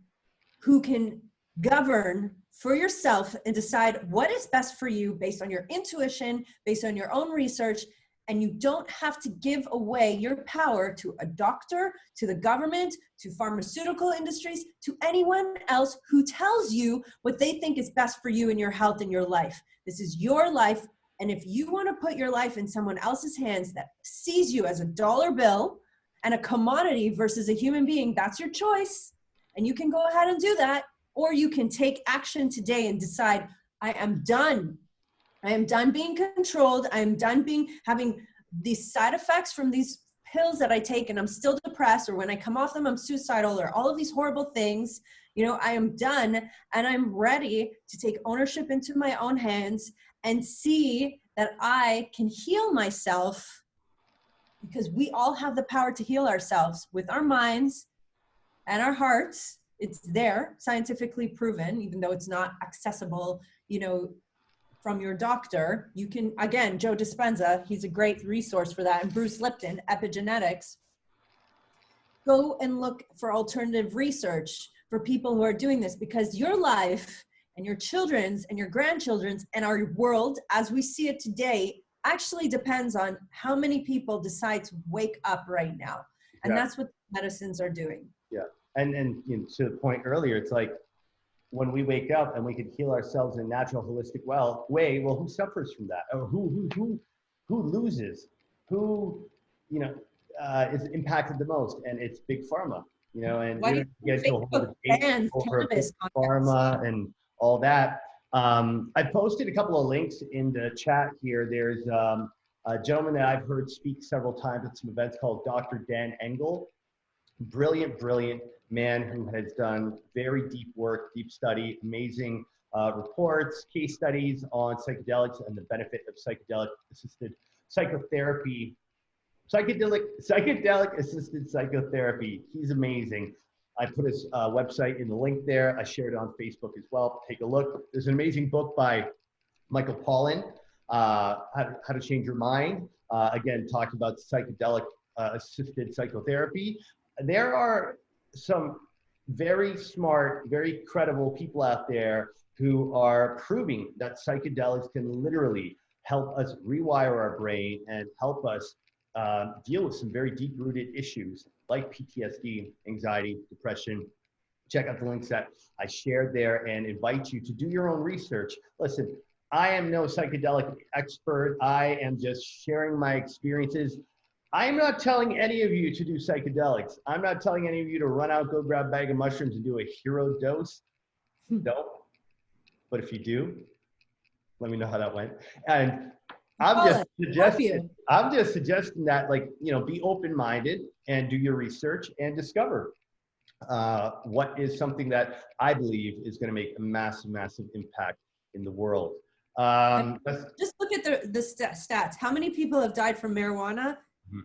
who can govern for yourself and decide what is best for you based on your intuition, based on your own research. And you don't have to give away your power to a doctor, to the government, to pharmaceutical industries, to anyone else who tells you what they think is best for you in your health and your life. This is your life. And if you want to put your life in someone else's hands that sees you as a dollar bill and a commodity versus a human being, that's your choice. And you can go ahead and do that. Or you can take action today and decide, I am done. I am done being controlled. I am done having these side effects from these pills that I take, and I'm still depressed, or when I come off them, I'm suicidal, or all of these horrible things. I am done, and I'm ready to take ownership into my own hands and see that I can heal myself, because we all have the power to heal ourselves with our minds and our hearts. It's there, scientifically proven, even though it's not accessible, from your doctor. You can, again, Joe Dispenza, he's a great resource for that, and Bruce Lipton, epigenetics. Go and look for alternative research for people who are doing this, because your life and your children's and your grandchildren's and our world as we see it today actually depends on how many people decide to wake up right now. And that's what medicines are doing. Yeah. And to the point earlier, it's like, when we wake up and we can heal ourselves in a natural, holistic way, well, who suffers from that? Or who loses? Who, is impacted the most? And it's big pharma, and why we get to a whole debate over big pharma and all that. I posted a couple of links in the chat here. There's a gentleman that I've heard speak several times at some events called Dr. Dan Engel. Brilliant man who has done very deep work, deep study, amazing reports, case studies on psychedelics and the benefit of psychedelic-assisted psychotherapy. Psychedelic-assisted psychotherapy. He's amazing. I put his website in the link there. I shared it on Facebook as well. Take a look. There's an amazing book by Michael Pollan, How to Change Your Mind. Again, talking about psychedelic-assisted psychotherapy. There are some very smart, very credible people out there who are proving that psychedelics can literally help us rewire our brain and help us deal with some very deep-rooted issues like PTSD, anxiety, depression. Check out the links that I shared there and invite you to do your own research. Listen, I am no psychedelic expert. I am just sharing my experiences. I'm not telling any of you to do psychedelics. I'm not telling any of you to run out, go grab a bag of mushrooms and do a hero dose. No. But if you do, let me know how that went. And I'm just suggesting that, be open-minded and do your research and discover what is something that I believe is going to make a massive, massive impact in the world. Just look at the stats. How many people have died from marijuana?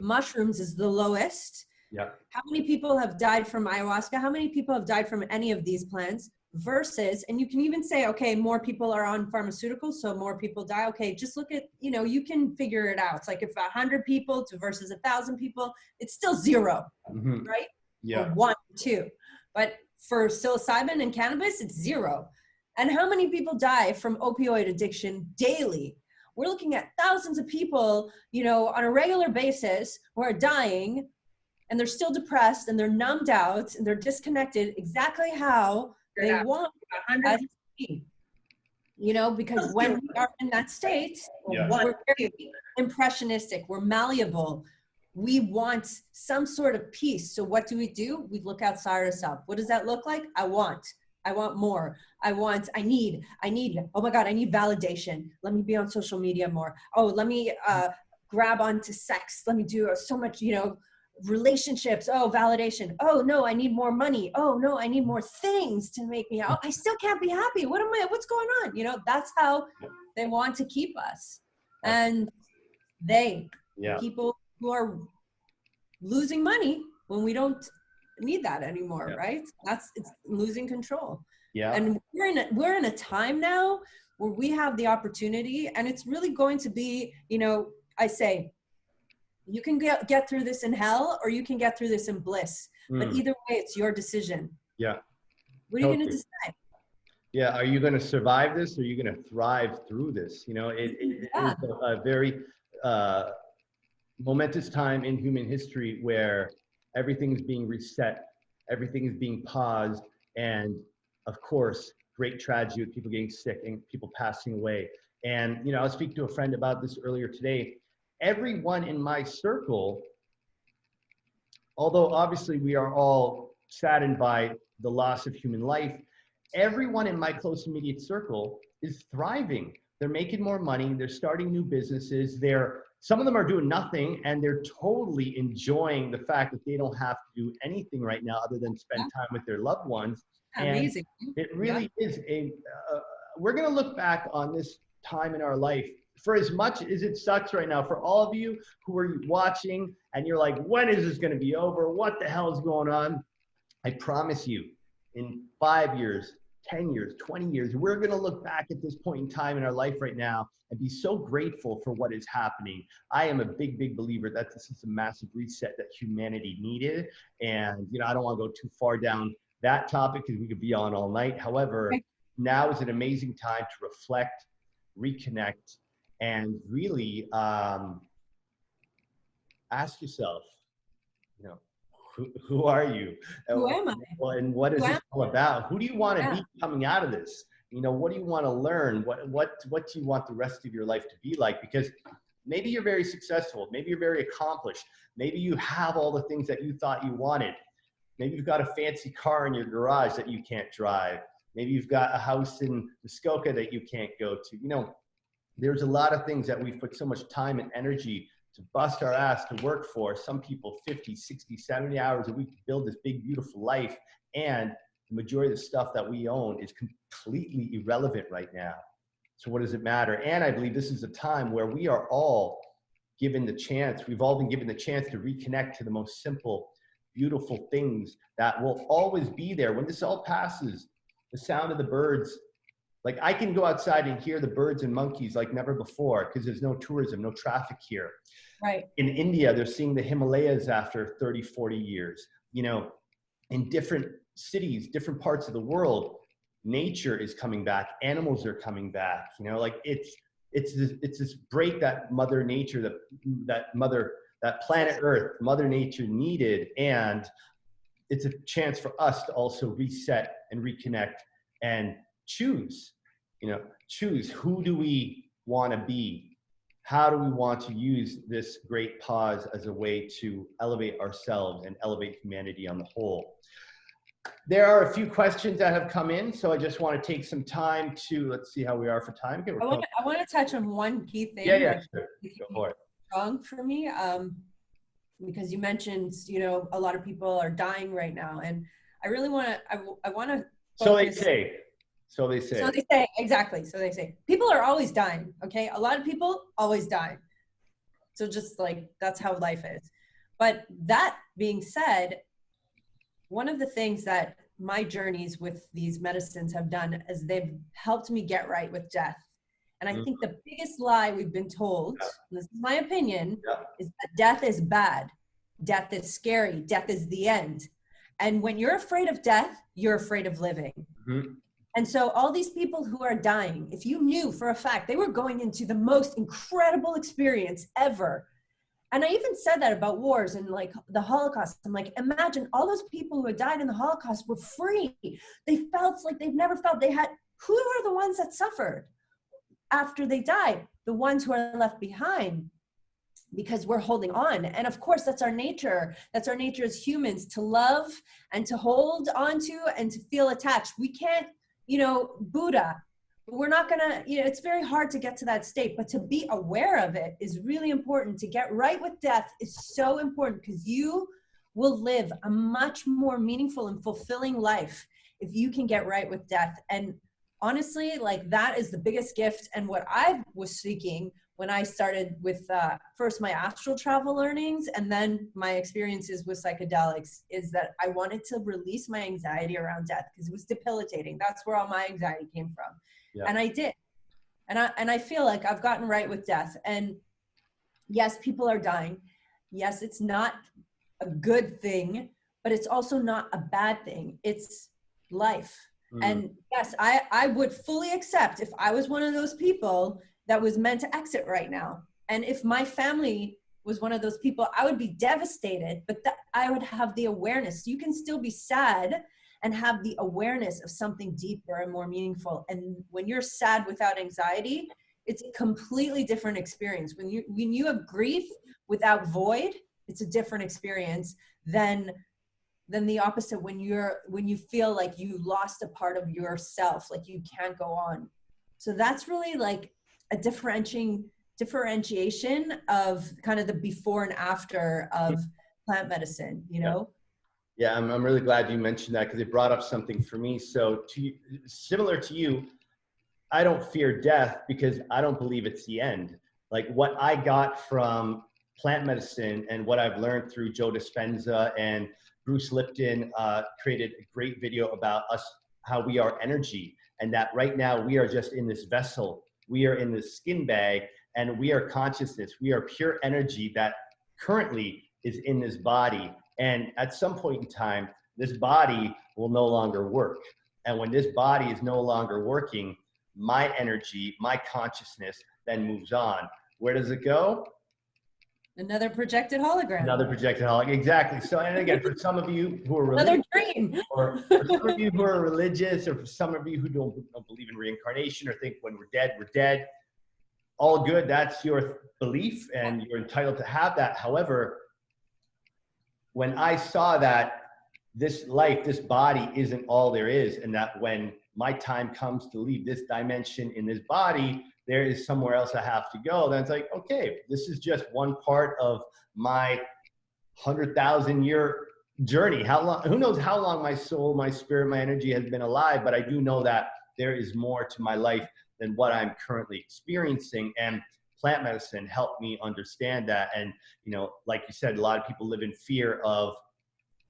Mushrooms is the lowest. Yeah. How many people have died from ayahuasca? How many people have died from any of these plants? versus, and you can even say, okay, more people are on pharmaceuticals, so more people die. Okay, just look at, you can figure it out. It's like if 100 people to versus 1,000 people, it's still zero, right? Yeah. Or 1, 2. But for psilocybin and cannabis, it's zero. And how many people die from opioid addiction daily? We're looking at thousands of people, on a regular basis who are dying, and they're still depressed and they're numbed out and they're disconnected exactly how they want us to be. Because when we are in that state, we're very impressionistic, we're malleable. We want some sort of peace. So what do? We look outside ourselves. What does that look like? I want more. I need, oh my God, I need validation. Let me be on social media more. Oh, let me grab onto sex. Let me do so much, relationships. Oh, validation. Oh no, I need more money. Oh no, I need more things to make me, I still can't be happy. What's going on? That's how they want to keep us. And people who are losing money when we don't need that anymore, right? It's losing control. Yeah. And we're in a time now where we have the opportunity, and it's really going to be, I say, you can get through this in hell, or you can get through this in bliss. But either way, it's your decision. Yeah. What are you going to decide? Yeah. Are you going to survive this, or are you going to thrive through this? It is a very momentous time in human history where everything's being reset, everything is being paused, and of course, great tragedy with people getting sick and people passing away. And I was speaking to a friend about this earlier today. Everyone in my circle, although obviously we are all saddened by the loss of human life, everyone in my close immediate circle is thriving. They're making more money, they're starting new businesses, some of them are doing nothing, and they're totally enjoying the fact that they don't have to do anything right now other than spend time with their loved ones. Amazing. And it really is we're going to look back on this time in our life, for as much as it sucks right now, for all of you who are watching and you're like, when is this going to be over? What the hell is going on? I promise you, in 5 years, 10 years, 20 years, we're going to look back at this point in time in our life right now and be so grateful for what is happening. I am a big, big believer that this is a massive reset that humanity needed. And, I don't want to go too far down that topic because we could be on all night. However, now is an amazing time to reflect, reconnect, and really ask yourself, who are you? Who am I? And what is this all about? Who do you want to be coming out of this? What do you want to learn? What do you want the rest of your life to be like? Because maybe you're very successful. Maybe you're very accomplished. Maybe you have all the things that you thought you wanted. Maybe you've got a fancy car in your garage that you can't drive. Maybe you've got a house in Muskoka that you can't go to. There's a lot of things that we've put so much time and energy to bust our ass to work for. Some people 50, 60, 70 hours a week to build this big, beautiful life. And the majority of the stuff that we own is completely irrelevant right now. So what does it matter? And I believe this is a time where we are all given the chance, we've all been given the chance to reconnect to the most simple, beautiful things that will always be there. When this all passes, the sound of the birds, like I can go outside and hear the birds and monkeys like never before because there's no tourism, no traffic here. Right. In India, they're seeing the Himalayas after 30, 40 years. In different cities, different parts of the world, nature is coming back. Animals are coming back. It's this break that Mother Nature, that planet Earth, Mother Nature needed. And it's a chance for us to also reset and reconnect and choose who do we want to be? How do we want to use this great pause as a way to elevate ourselves and elevate humanity on the whole? There are a few questions that have come in, so I just want to take some time to, let's see how we are for time. Okay, I want to touch on one key thing. Yeah, sure. Go for it. Strong for me, because you mentioned, a lot of people are dying right now, and I really want to, I want to. So they say. Exactly. So they say people are always dying. Okay. A lot of people always die. So just like, that's how life is. But that being said, one of the things that my journeys with these medicines have done is they've helped me get right with death. And I think the biggest lie we've been told, and this is my opinion, is that death is bad. Death is scary. Death is the end. And when you're afraid of death, you're afraid of living. And so all these people who are dying, if you knew for a fact they were going into the most incredible experience ever. And I even said that about wars and like the Holocaust. I'm like, imagine all those people who had died in the Holocaust were free. They felt like they've never felt. Who are the ones that suffered after they died? The ones who are left behind, because we're holding on. And of course, that's our nature. That's our nature as humans, to love and to hold on to and to feel attached. We can't, Buddha, we're not gonna, it's very hard to get to that state, but to be aware of it is really important. To get right with death is so important, because you will live a much more meaningful and fulfilling life if you can get right with death. And honestly, like, that is the biggest gift. And what I was seeking when I started with first my astral travel learnings and then my experiences with psychedelics, is that I wanted to release my anxiety around death, because it was debilitating. That's where all my anxiety came from. Yeah. And I did. And I feel like I've gotten right with death. And yes, people are dying. Yes, it's not a good thing, but it's also not a bad thing. It's life. And yes, I would fully accept if I was one of those people that was meant to exit right now. And if my family was one of those people, I would be devastated, but I would have the awareness. You can still be sad and have the awareness of something deeper and more meaningful. And when you're sad without anxiety, it's a completely different experience. When you have grief without void, it's a different experience than the opposite, when you feel like you lost a part of yourself, like you can't go on. So that's really like a differentiation of kind of the before and after of plant medicine, Yeah, I'm really glad you mentioned that, because it brought up something for me. So similar to you, I don't fear death because I don't believe it's the end. Like, what I got from plant medicine and what I've learned through Joe Dispenza and Bruce Lipton created a great video about us, how we are energy, and that right now we are just in this vessel. We are in this skin bag, and we are consciousness. We are pure energy that currently is in this body. And at some point in time, this body will no longer work. And when this body is no longer working, my energy, my consciousness then moves on. Where does it go? Another projected hologram. Another projected hologram, exactly. So, and again, for some of you who are religious, another dream, or for some of you who are religious, or for some of you who don't believe in reincarnation or think when we're dead, all good. That's your belief, and you're entitled to have that. However, when I saw that this life, this body isn't all there is, and that when my time comes to leave this dimension in this body, there is somewhere else I have to go, then it's like, okay, this is just one part of my 100,000-year journey. How long, who knows how long my soul, my spirit, my energy has been alive, but I do know that there is more to my life than what I'm currently experiencing. And plant medicine helped me understand that. And, like you said, a lot of people live in fear of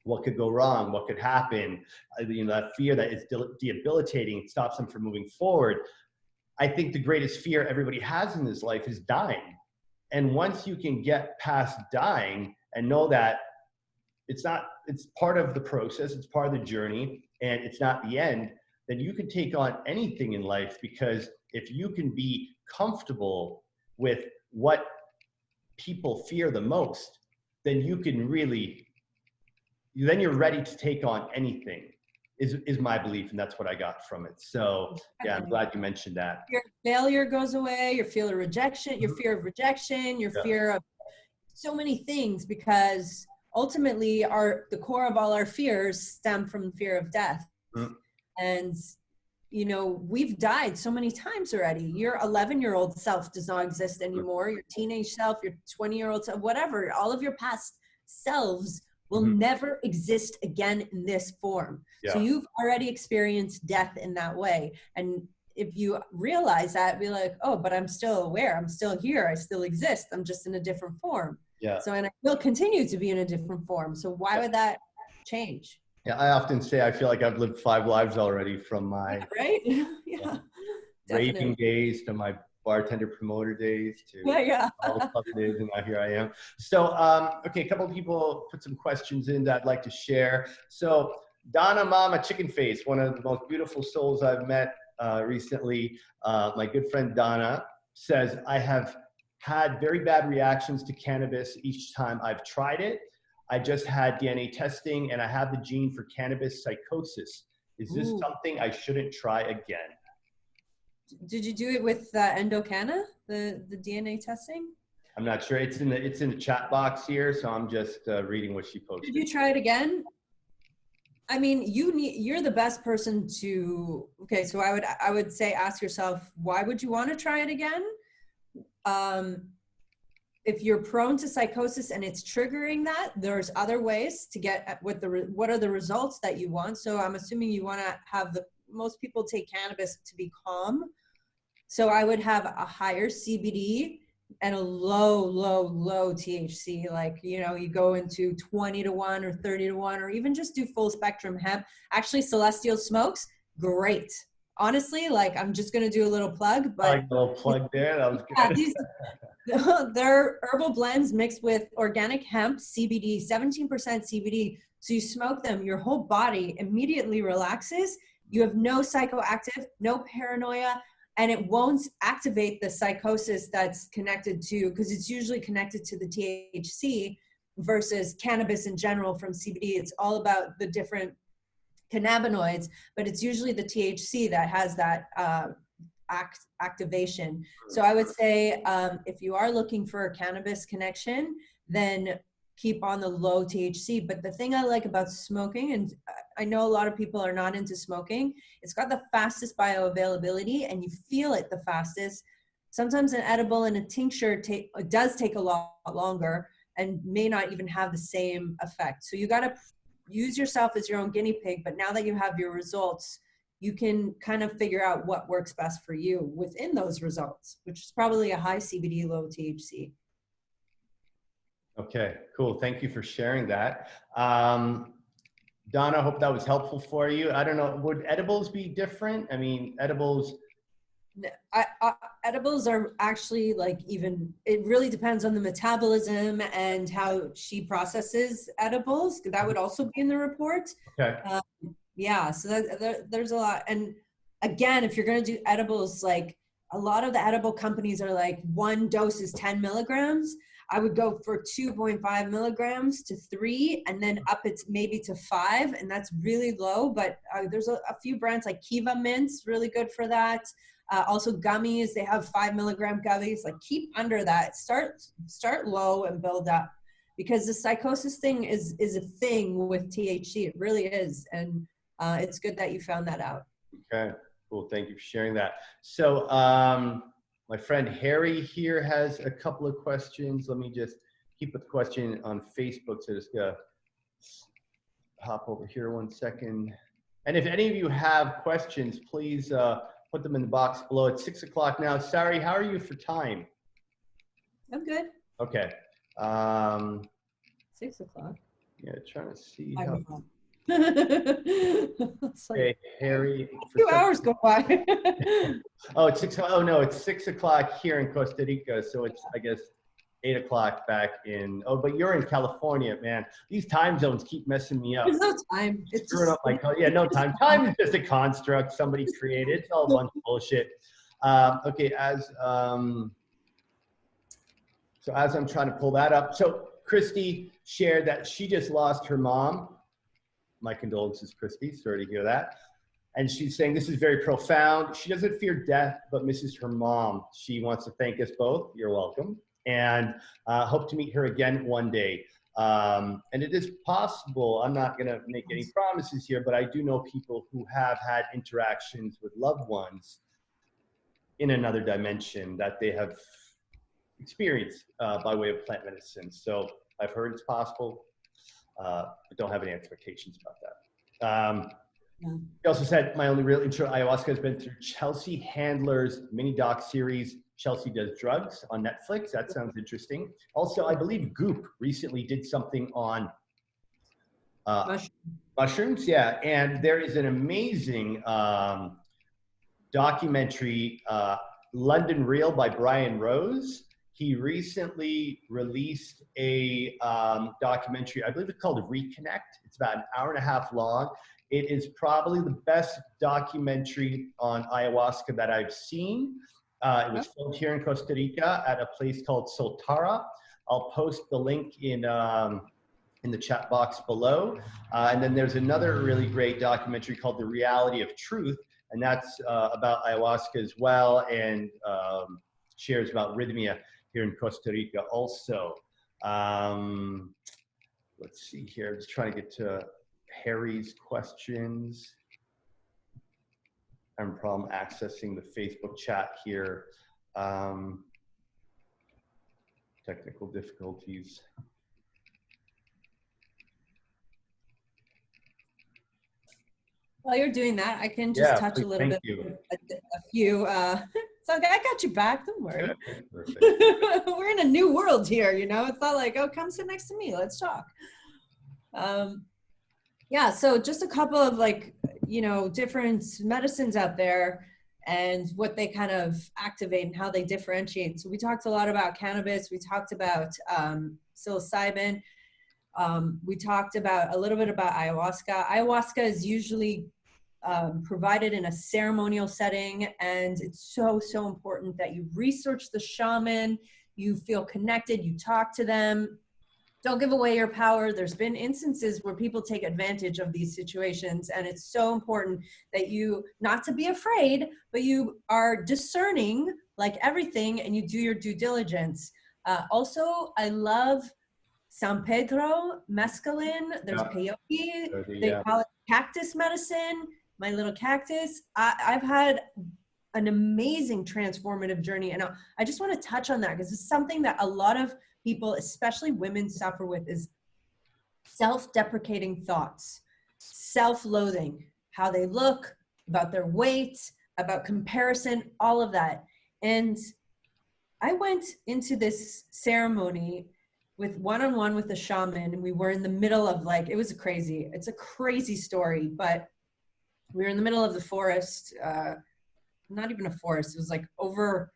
what could go wrong, what could happen, that fear that is debilitating, it stops them from moving forward. I think the greatest fear everybody has in this life is dying. And once you can get past dying and know that it's part of the process, it's part of the journey, and it's not the end, then you can take on anything in life. Because if you can be comfortable with what people fear the most, then you can then you're ready to take on anything. Is my belief, and that's what I got from it. So yeah, I'm glad you mentioned that. Your failure goes away, your fear of rejection, your fear of so many things, because ultimately the core of all our fears stem from fear of death. And we've died so many times already. Your 11-year-old self does not exist anymore. Your teenage self, your 20-year-old self, whatever, all of your past selves will never exist again in this form. Yeah. So you've already experienced death in that way. And if you realize that, be like, oh, but I'm still aware. I'm still here. I still exist. I'm just in a different form. Yeah. So, and I will continue to be in a different form. So why would that change? Yeah, I often say I feel like I've lived 5 lives already, from my Right? Yeah, raving definitely. days to my bartender promoter days to Yeah, yeah. all the club days, and now here I am. So, okay, a couple of people put some questions in that I'd like to share. So, Donna Mama Chicken Face, one of the most beautiful souls I've met recently, my good friend Donna, says, I have had very bad reactions to cannabis each time I've tried it. I just had DNA testing and I have the gene for cannabis psychosis. Is this Ooh. something I shouldn't try again? Did you do it with Endocanna, the DNA testing? I'm not sure. It's in the chat box here, so I'm just reading what she Did posted. you try it again? I mean, you're the best person to, okay, so I would say ask yourself, why would you want to try it again? If you're prone to psychosis and it's triggering that, there's other ways to get at what are the results that you want. So I'm assuming you want to have most people take cannabis to be calm. So I would have a higher CBD and a low THC. Like, you go into 20-1 or 30-1, or even just do full spectrum hemp. Actually, Celestial Smokes, great. Honestly, like, I'm just going to do a little plug, but I like a little plug there. That was yeah, good. they're herbal blends mixed with organic hemp, CBD, 17% CBD. So you smoke them, your whole body immediately relaxes. You have no psychoactive, no paranoia, and it won't activate the psychosis that's connected to, because it's usually connected to the THC versus cannabis in general from CBD. It's all about the different cannabinoids, but it's usually the THC that has that activation. So I would say if you are looking for a cannabis connection, then keep on the low THC. But the thing I like about smoking, and I know a lot of people are not into smoking, it's got the fastest bioavailability and you feel it the fastest. Sometimes an edible and a tincture does take a lot longer and may not even have the same effect. So you got to use yourself as your own guinea pig. But now that you have your results, you can kind of figure out what works best for you within those results, which is probably a high CBD, low THC. Okay, cool. Thank you for sharing that. Donna, I hope that was helpful for you. I don't know, would edibles be different? I mean, edibles. Edibles are actually it really depends on the metabolism and how she processes edibles. That would also be in the report. Okay. Yeah, so there's a lot. And again, if you're going to do edibles, like a lot of the edible companies are like, one dose is 10 milligrams. I would go for 2.5 milligrams to 3, and then up it's maybe to 5, and that's really low. But there's a few brands like Kiva Mint's really good for that. Also gummies, they have 5 milligram gummies. Like, keep under that. Start low and build up, because the psychosis thing is a thing with THC. It really is, and it's good that you found that out. Okay, cool. Thank you for sharing that. So my friend Harry here has a couple of questions. Let me just keep the question on Facebook. So just hop over here 1 second. And if any of you have questions, please put them in the box below. It's 6 o'clock now. Sari, how are you for time? I'm good. Okay. 6 o'clock. Yeah, trying to see 5 how. o'clock. It's like, Okay, Harry. 2 hours go by. Oh, it's 6. Oh no, it's 6 o'clock here in Costa Rica. So it's, I guess, 8 o'clock back in. Oh, but you're in California, man. These time zones keep messing me up. There's no time. It's Screwing just, up yeah, no time. Time is just a construct somebody created. It's all a bunch of bullshit. Okay, so as I'm trying to pull that up, so Christy shared that she just lost her mom. My condolences, Christy. Sorry to hear that. And she's saying this is very profound. She doesn't fear death, but misses her mom. She wants to thank us both. You're welcome. And hope to meet her again one day. And it is possible, I'm not going to make any promises here, but I do know people who have had interactions with loved ones in another dimension that they have experienced by way of plant medicine. So I've heard it's possible, but don't have any expectations about that. He also said, my only real intro ayahuasca has been through Chelsea Handler's mini doc series, Chelsea Does Drugs, on Netflix. That sounds interesting. Also, I believe Goop recently did something on Mushrooms, yeah. And there is an amazing documentary, London Real by Brian Rose. He recently released a documentary, I believe it's called Reconnect. It's about an hour and a half long. It is probably the best documentary on ayahuasca that I've seen. It was filmed here in Costa Rica at a place called Soltara. I'll post the link in the chat box below. And then there's another really great documentary called The Reality of Truth, and that's about ayahuasca as well, and shares about rhythmia here in Costa Rica also. Let's see here, just trying to get to Harry's questions. I have a problem accessing the Facebook chat here. Technical difficulties. While you're doing that, I can just touch a little bit, a few. So I got you back. Don't worry. We're in a new world here, you know. It's not like, oh, come sit next to me. Let's talk. Yeah. So just a couple of different medicines out there and what they kind of activate and how they differentiate. So we talked a lot about cannabis. We talked about psilocybin. We talked about a little bit about ayahuasca. Ayahuasca is usually provided in a ceremonial setting, and it's so important that you research the shaman, you feel connected, you talk to them. Don't give away your power. There's been instances where people take advantage of these situations, and it's so important that you, not to be afraid, but you are discerning like everything, and you do your due diligence. Also, I love San Pedro, mescaline, there's peyote, they call it cactus medicine, my little cactus. I've had an amazing transformative journey, and I just want to touch on that because it's something that a lot of people, especially women, suffer with, is self-deprecating thoughts, self-loathing, how they look, about their weight, about comparison, all of that. And I went into this ceremony with one-on-one with a shaman, and we were in the middle of it's a crazy story, but we were in the middle of the forest, not even a forest, it was like over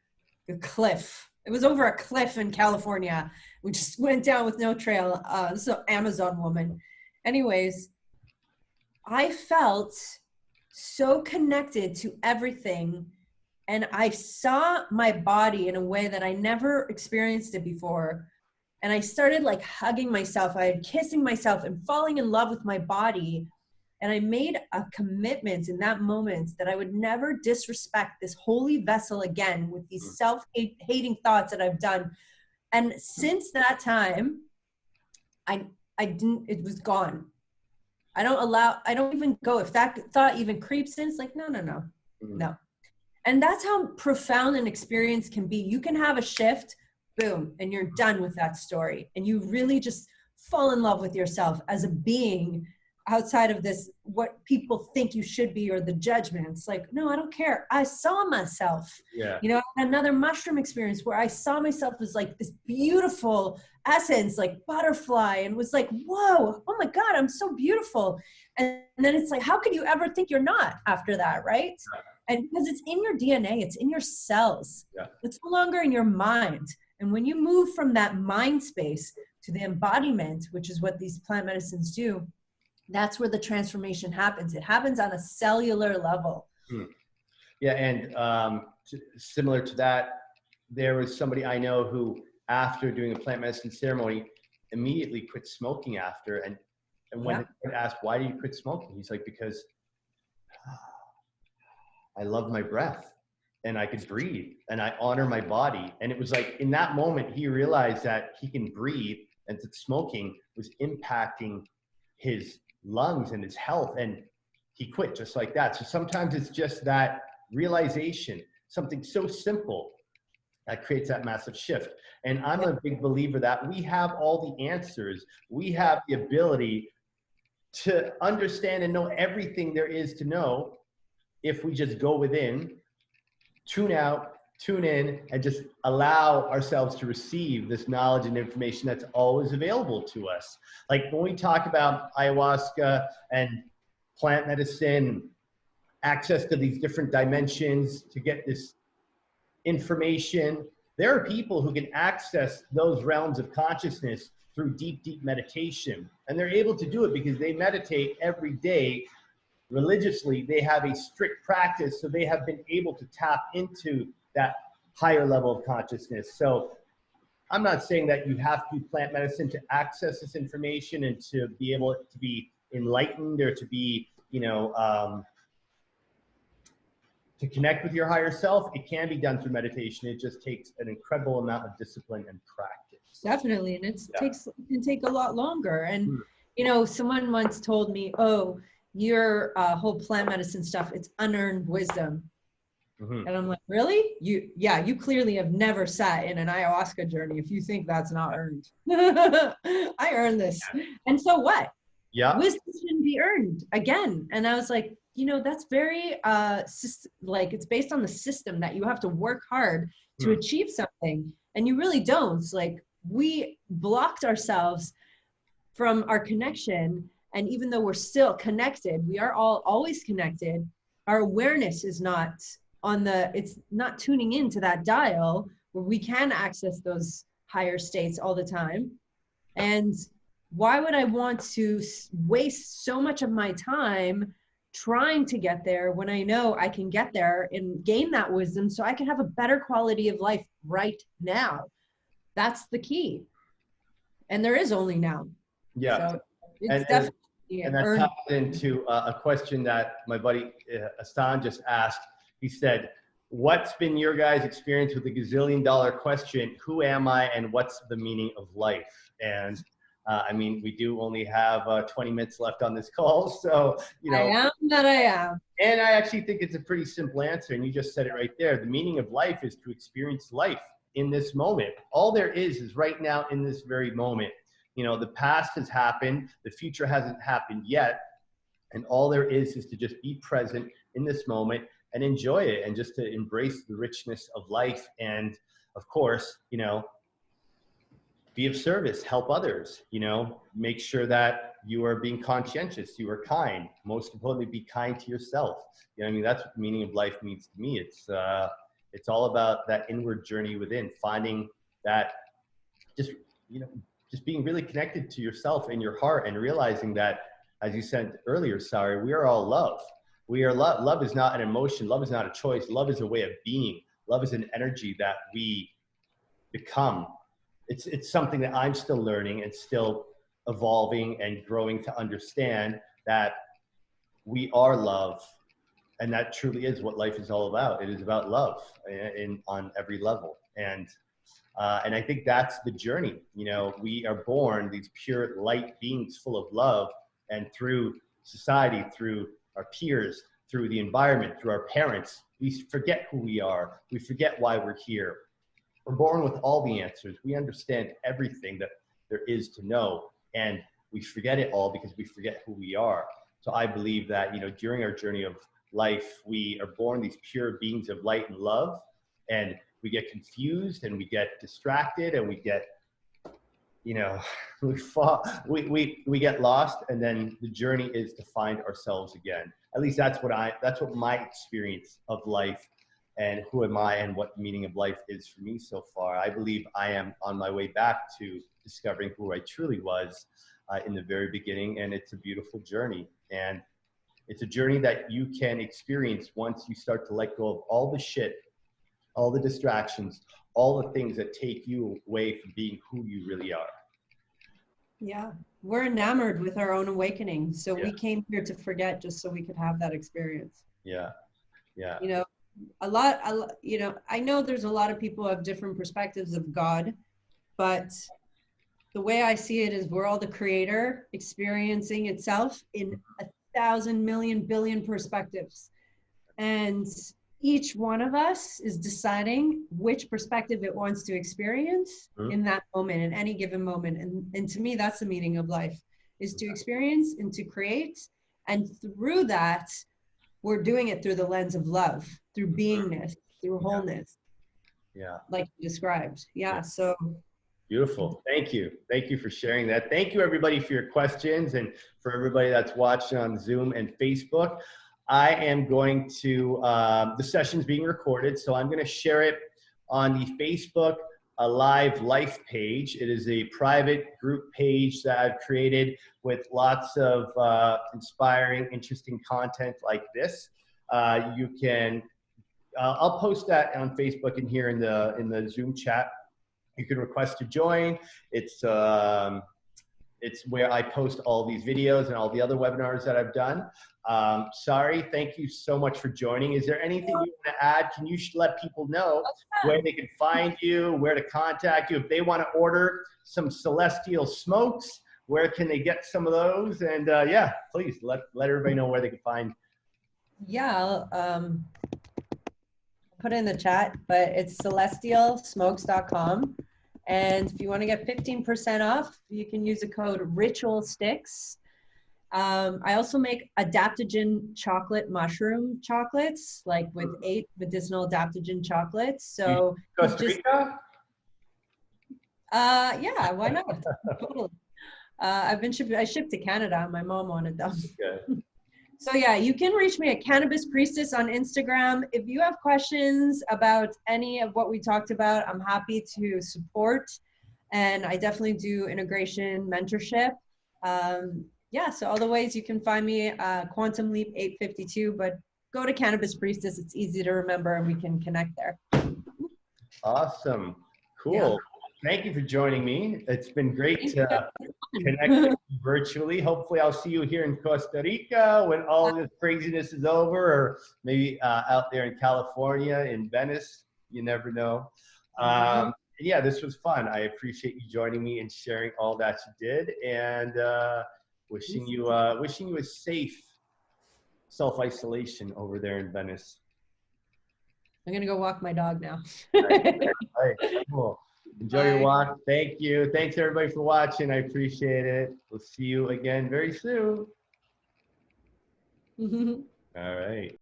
the cliff. It was over a cliff in California. We just went down with no trail. This is an Amazon woman. Anyways, I felt so connected to everything, and I saw my body in a way that I never experienced it before. And I started hugging myself, kissing myself and falling in love with my body. And I made a commitment in that moment that I would never disrespect this holy vessel again with these self-hating thoughts that I've done. And since that time, it was gone. I don't even go, if that thought even creeps in, it's like, no. And that's how profound an experience can be. You can have a shift, boom, and you're done with that story. And you really just fall in love with yourself as a being outside of this, what people think you should be, or the judgments. No, I don't care. I saw myself. Yeah. You know, I had another mushroom experience where I saw myself as this beautiful essence, butterfly, and was whoa, oh my God, I'm so beautiful. And then it's how could you ever think you're not after that, right? And because it's in your DNA, it's in your cells. Yeah. It's no longer in your mind. And when you move from that mind space to the embodiment, which is what these plant medicines do, that's where the transformation happens. It happens on a cellular level. Yeah, and similar to that, there was somebody I know who, after doing a plant medicine ceremony, immediately quit smoking after. And when I asked, why did you quit smoking? He's like, because I love my breath and I could breathe and I honor my body. And it was in that moment, he realized that he can breathe and that smoking was impacting his lungs and his health, and he quit just like that. So sometimes it's just that realization, something so simple, that creates that massive shift. And I'm a big believer that we have all the answers. We have the ability to understand and know everything there is to know if we just go within, tune out, tune in and just allow ourselves to receive this knowledge and information that's always available to us. Like when we talk about ayahuasca and plant medicine, access to these different dimensions to get this information, there are people who can access those realms of consciousness through deep, deep meditation. And they're able to do it because they meditate every day religiously. They have a strict practice, so they have been able to tap into that higher level of consciousness. So I'm not saying that you have to do plant medicine to access this information and to be able to be enlightened or to be, to connect with your higher self. It can be done through meditation. It just takes an incredible amount of discipline and practice. Definitely. And it can take a lot longer. And, you know, someone once told me, oh, your whole plant medicine stuff, it's unearned wisdom. And I'm like, really? You clearly have never sat in an ayahuasca journey if you think that's not earned. I earned this. And so what? Yeah. Wisdom shouldn't be earned again. And I was like, you know, that's very, like it's based on the system that you have to work hard to achieve something. And you really don't. It's like we blocked ourselves from our connection. And even though we're still connected, we are all always connected. Our awareness is not it's not tuning into that dial where we can access those higher states all the time. And why would I want to waste so much of my time trying to get there when I know I can get there and gain that wisdom so I can have a better quality of life right now? That's the key. And there is only now. Yeah. So it's definitely and that ties into a question that my buddy Hassan just asked. He said, what's been your guys' experience with the gazillion-dollar question, who am I and what's the meaning of life? And I mean, we do only have 20 minutes left on this call. So, you know. I am that I am. And I actually think it's a pretty simple answer. And you just said it right there. The meaning of life is to experience life in this moment. All there is right now in this very moment. You know, the past has happened. The future hasn't happened yet. And all there is to just be present in this moment and enjoy it and just to embrace the richness of life. And of course, you know, be of service, help others, you know, make sure that you are being conscientious, you are kind. Most importantly, be kind to yourself. You know, I mean, that's what the meaning of life means to me. It's all about that inward journey within, finding that just, you know, just being really connected to yourself and your heart and realizing that, as you said earlier, Sari, we are all love. We are love. Love is not an emotion. Love is not a choice. Love is a way of being. Love is an energy that we become. It's something that I'm still learning and still evolving and growing to understand that we are love. And that truly is what life is all about. It is about love on every level. And I think that's the journey. You know, we are born these pure light beings full of love, and through society, through our peers, through the environment, through our parents, we forget who we are. We forget why we're here. We're born with all the answers. We understand everything that there is to know, and we forget it all because we forget who we are. So I believe that, you know, during our journey of life, we are born these pure beings of light and love, and we get confused and we get distracted and we get, you know, we get lost, and then the journey is to find ourselves again. At least that's what my experience of life and who am I and what the meaning of life is for me so far. I believe I am on my way back to discovering who I truly was in the very beginning, and it's a beautiful journey. And it's a journey that you can experience once you start to let go of all the shit, all the distractions, all the things that take you away from being who you really are. Yeah, we're enamored with our own awakening. So we came here to forget just so we could have that experience. Yeah, yeah. You know, you know, I know there's a lot of people who have different perspectives of God, but the way I see it is we're all the creator experiencing itself in 1,000 million billion perspectives. And each one of us is deciding which perspective it wants to experience in that moment, in any given moment. And to me, that's the meaning of life, is to experience and to create. And through that, we're doing it through the lens of love, through beingness, through wholeness. Yeah. like you described. Yeah. So Beautiful. Thank you. Thank you for sharing that. Thank you, everybody, for your questions, and for everybody that's watching on Zoom and Facebook. I am going to, the session's being recorded, so I'm going to share it on the Facebook Live Life page. It is a private group page that I've created with lots of inspiring, interesting content like this. You can, I'll post that on Facebook and here in the Zoom chat. You can request to join. It's where I post all these videos and all the other webinars that I've done. Sari, thank you so much for joining. Is there anything you want to add? Can you let people know where they can find you, where to contact you? If they want to order some Celestial smokes, where can they get some of those? And yeah, please let everybody know where they can find. yeah, I'll put it in the chat, but it's celestialsmokes.com. And if you want to get 15% off, you can use the code RitualSticks. I also make adaptogen chocolate mushroom chocolates, like with 8 medicinal adaptogen chocolates. So Costa Rica? yeah, why not? Totally. I shipped to Canada. My mom wanted them. Okay. So yeah, you can reach me at Cannabis Priestess on Instagram. If you have questions about any of what we talked about, I'm happy to support. And I definitely do integration mentorship. Yeah, so all the ways you can find me, Quantum Leap 852, but go to Cannabis Priestess. It's easy to remember and we can connect there. Awesome. Cool. Yeah. Thank you for joining me. It's been great to connect with you virtually. Hopefully I'll see you here in Costa Rica when all this craziness is over, or maybe out there in California, in Venice. You never know. Yeah, this was fun. I appreciate you joining me and sharing all that you did, and wishing you a safe self-isolation over there in Venice. I'm going to go walk my dog now. All right, cool. Enjoy your walk. Thank you. Thanks everybody for watching. I appreciate it. We'll see you again very soon. All right.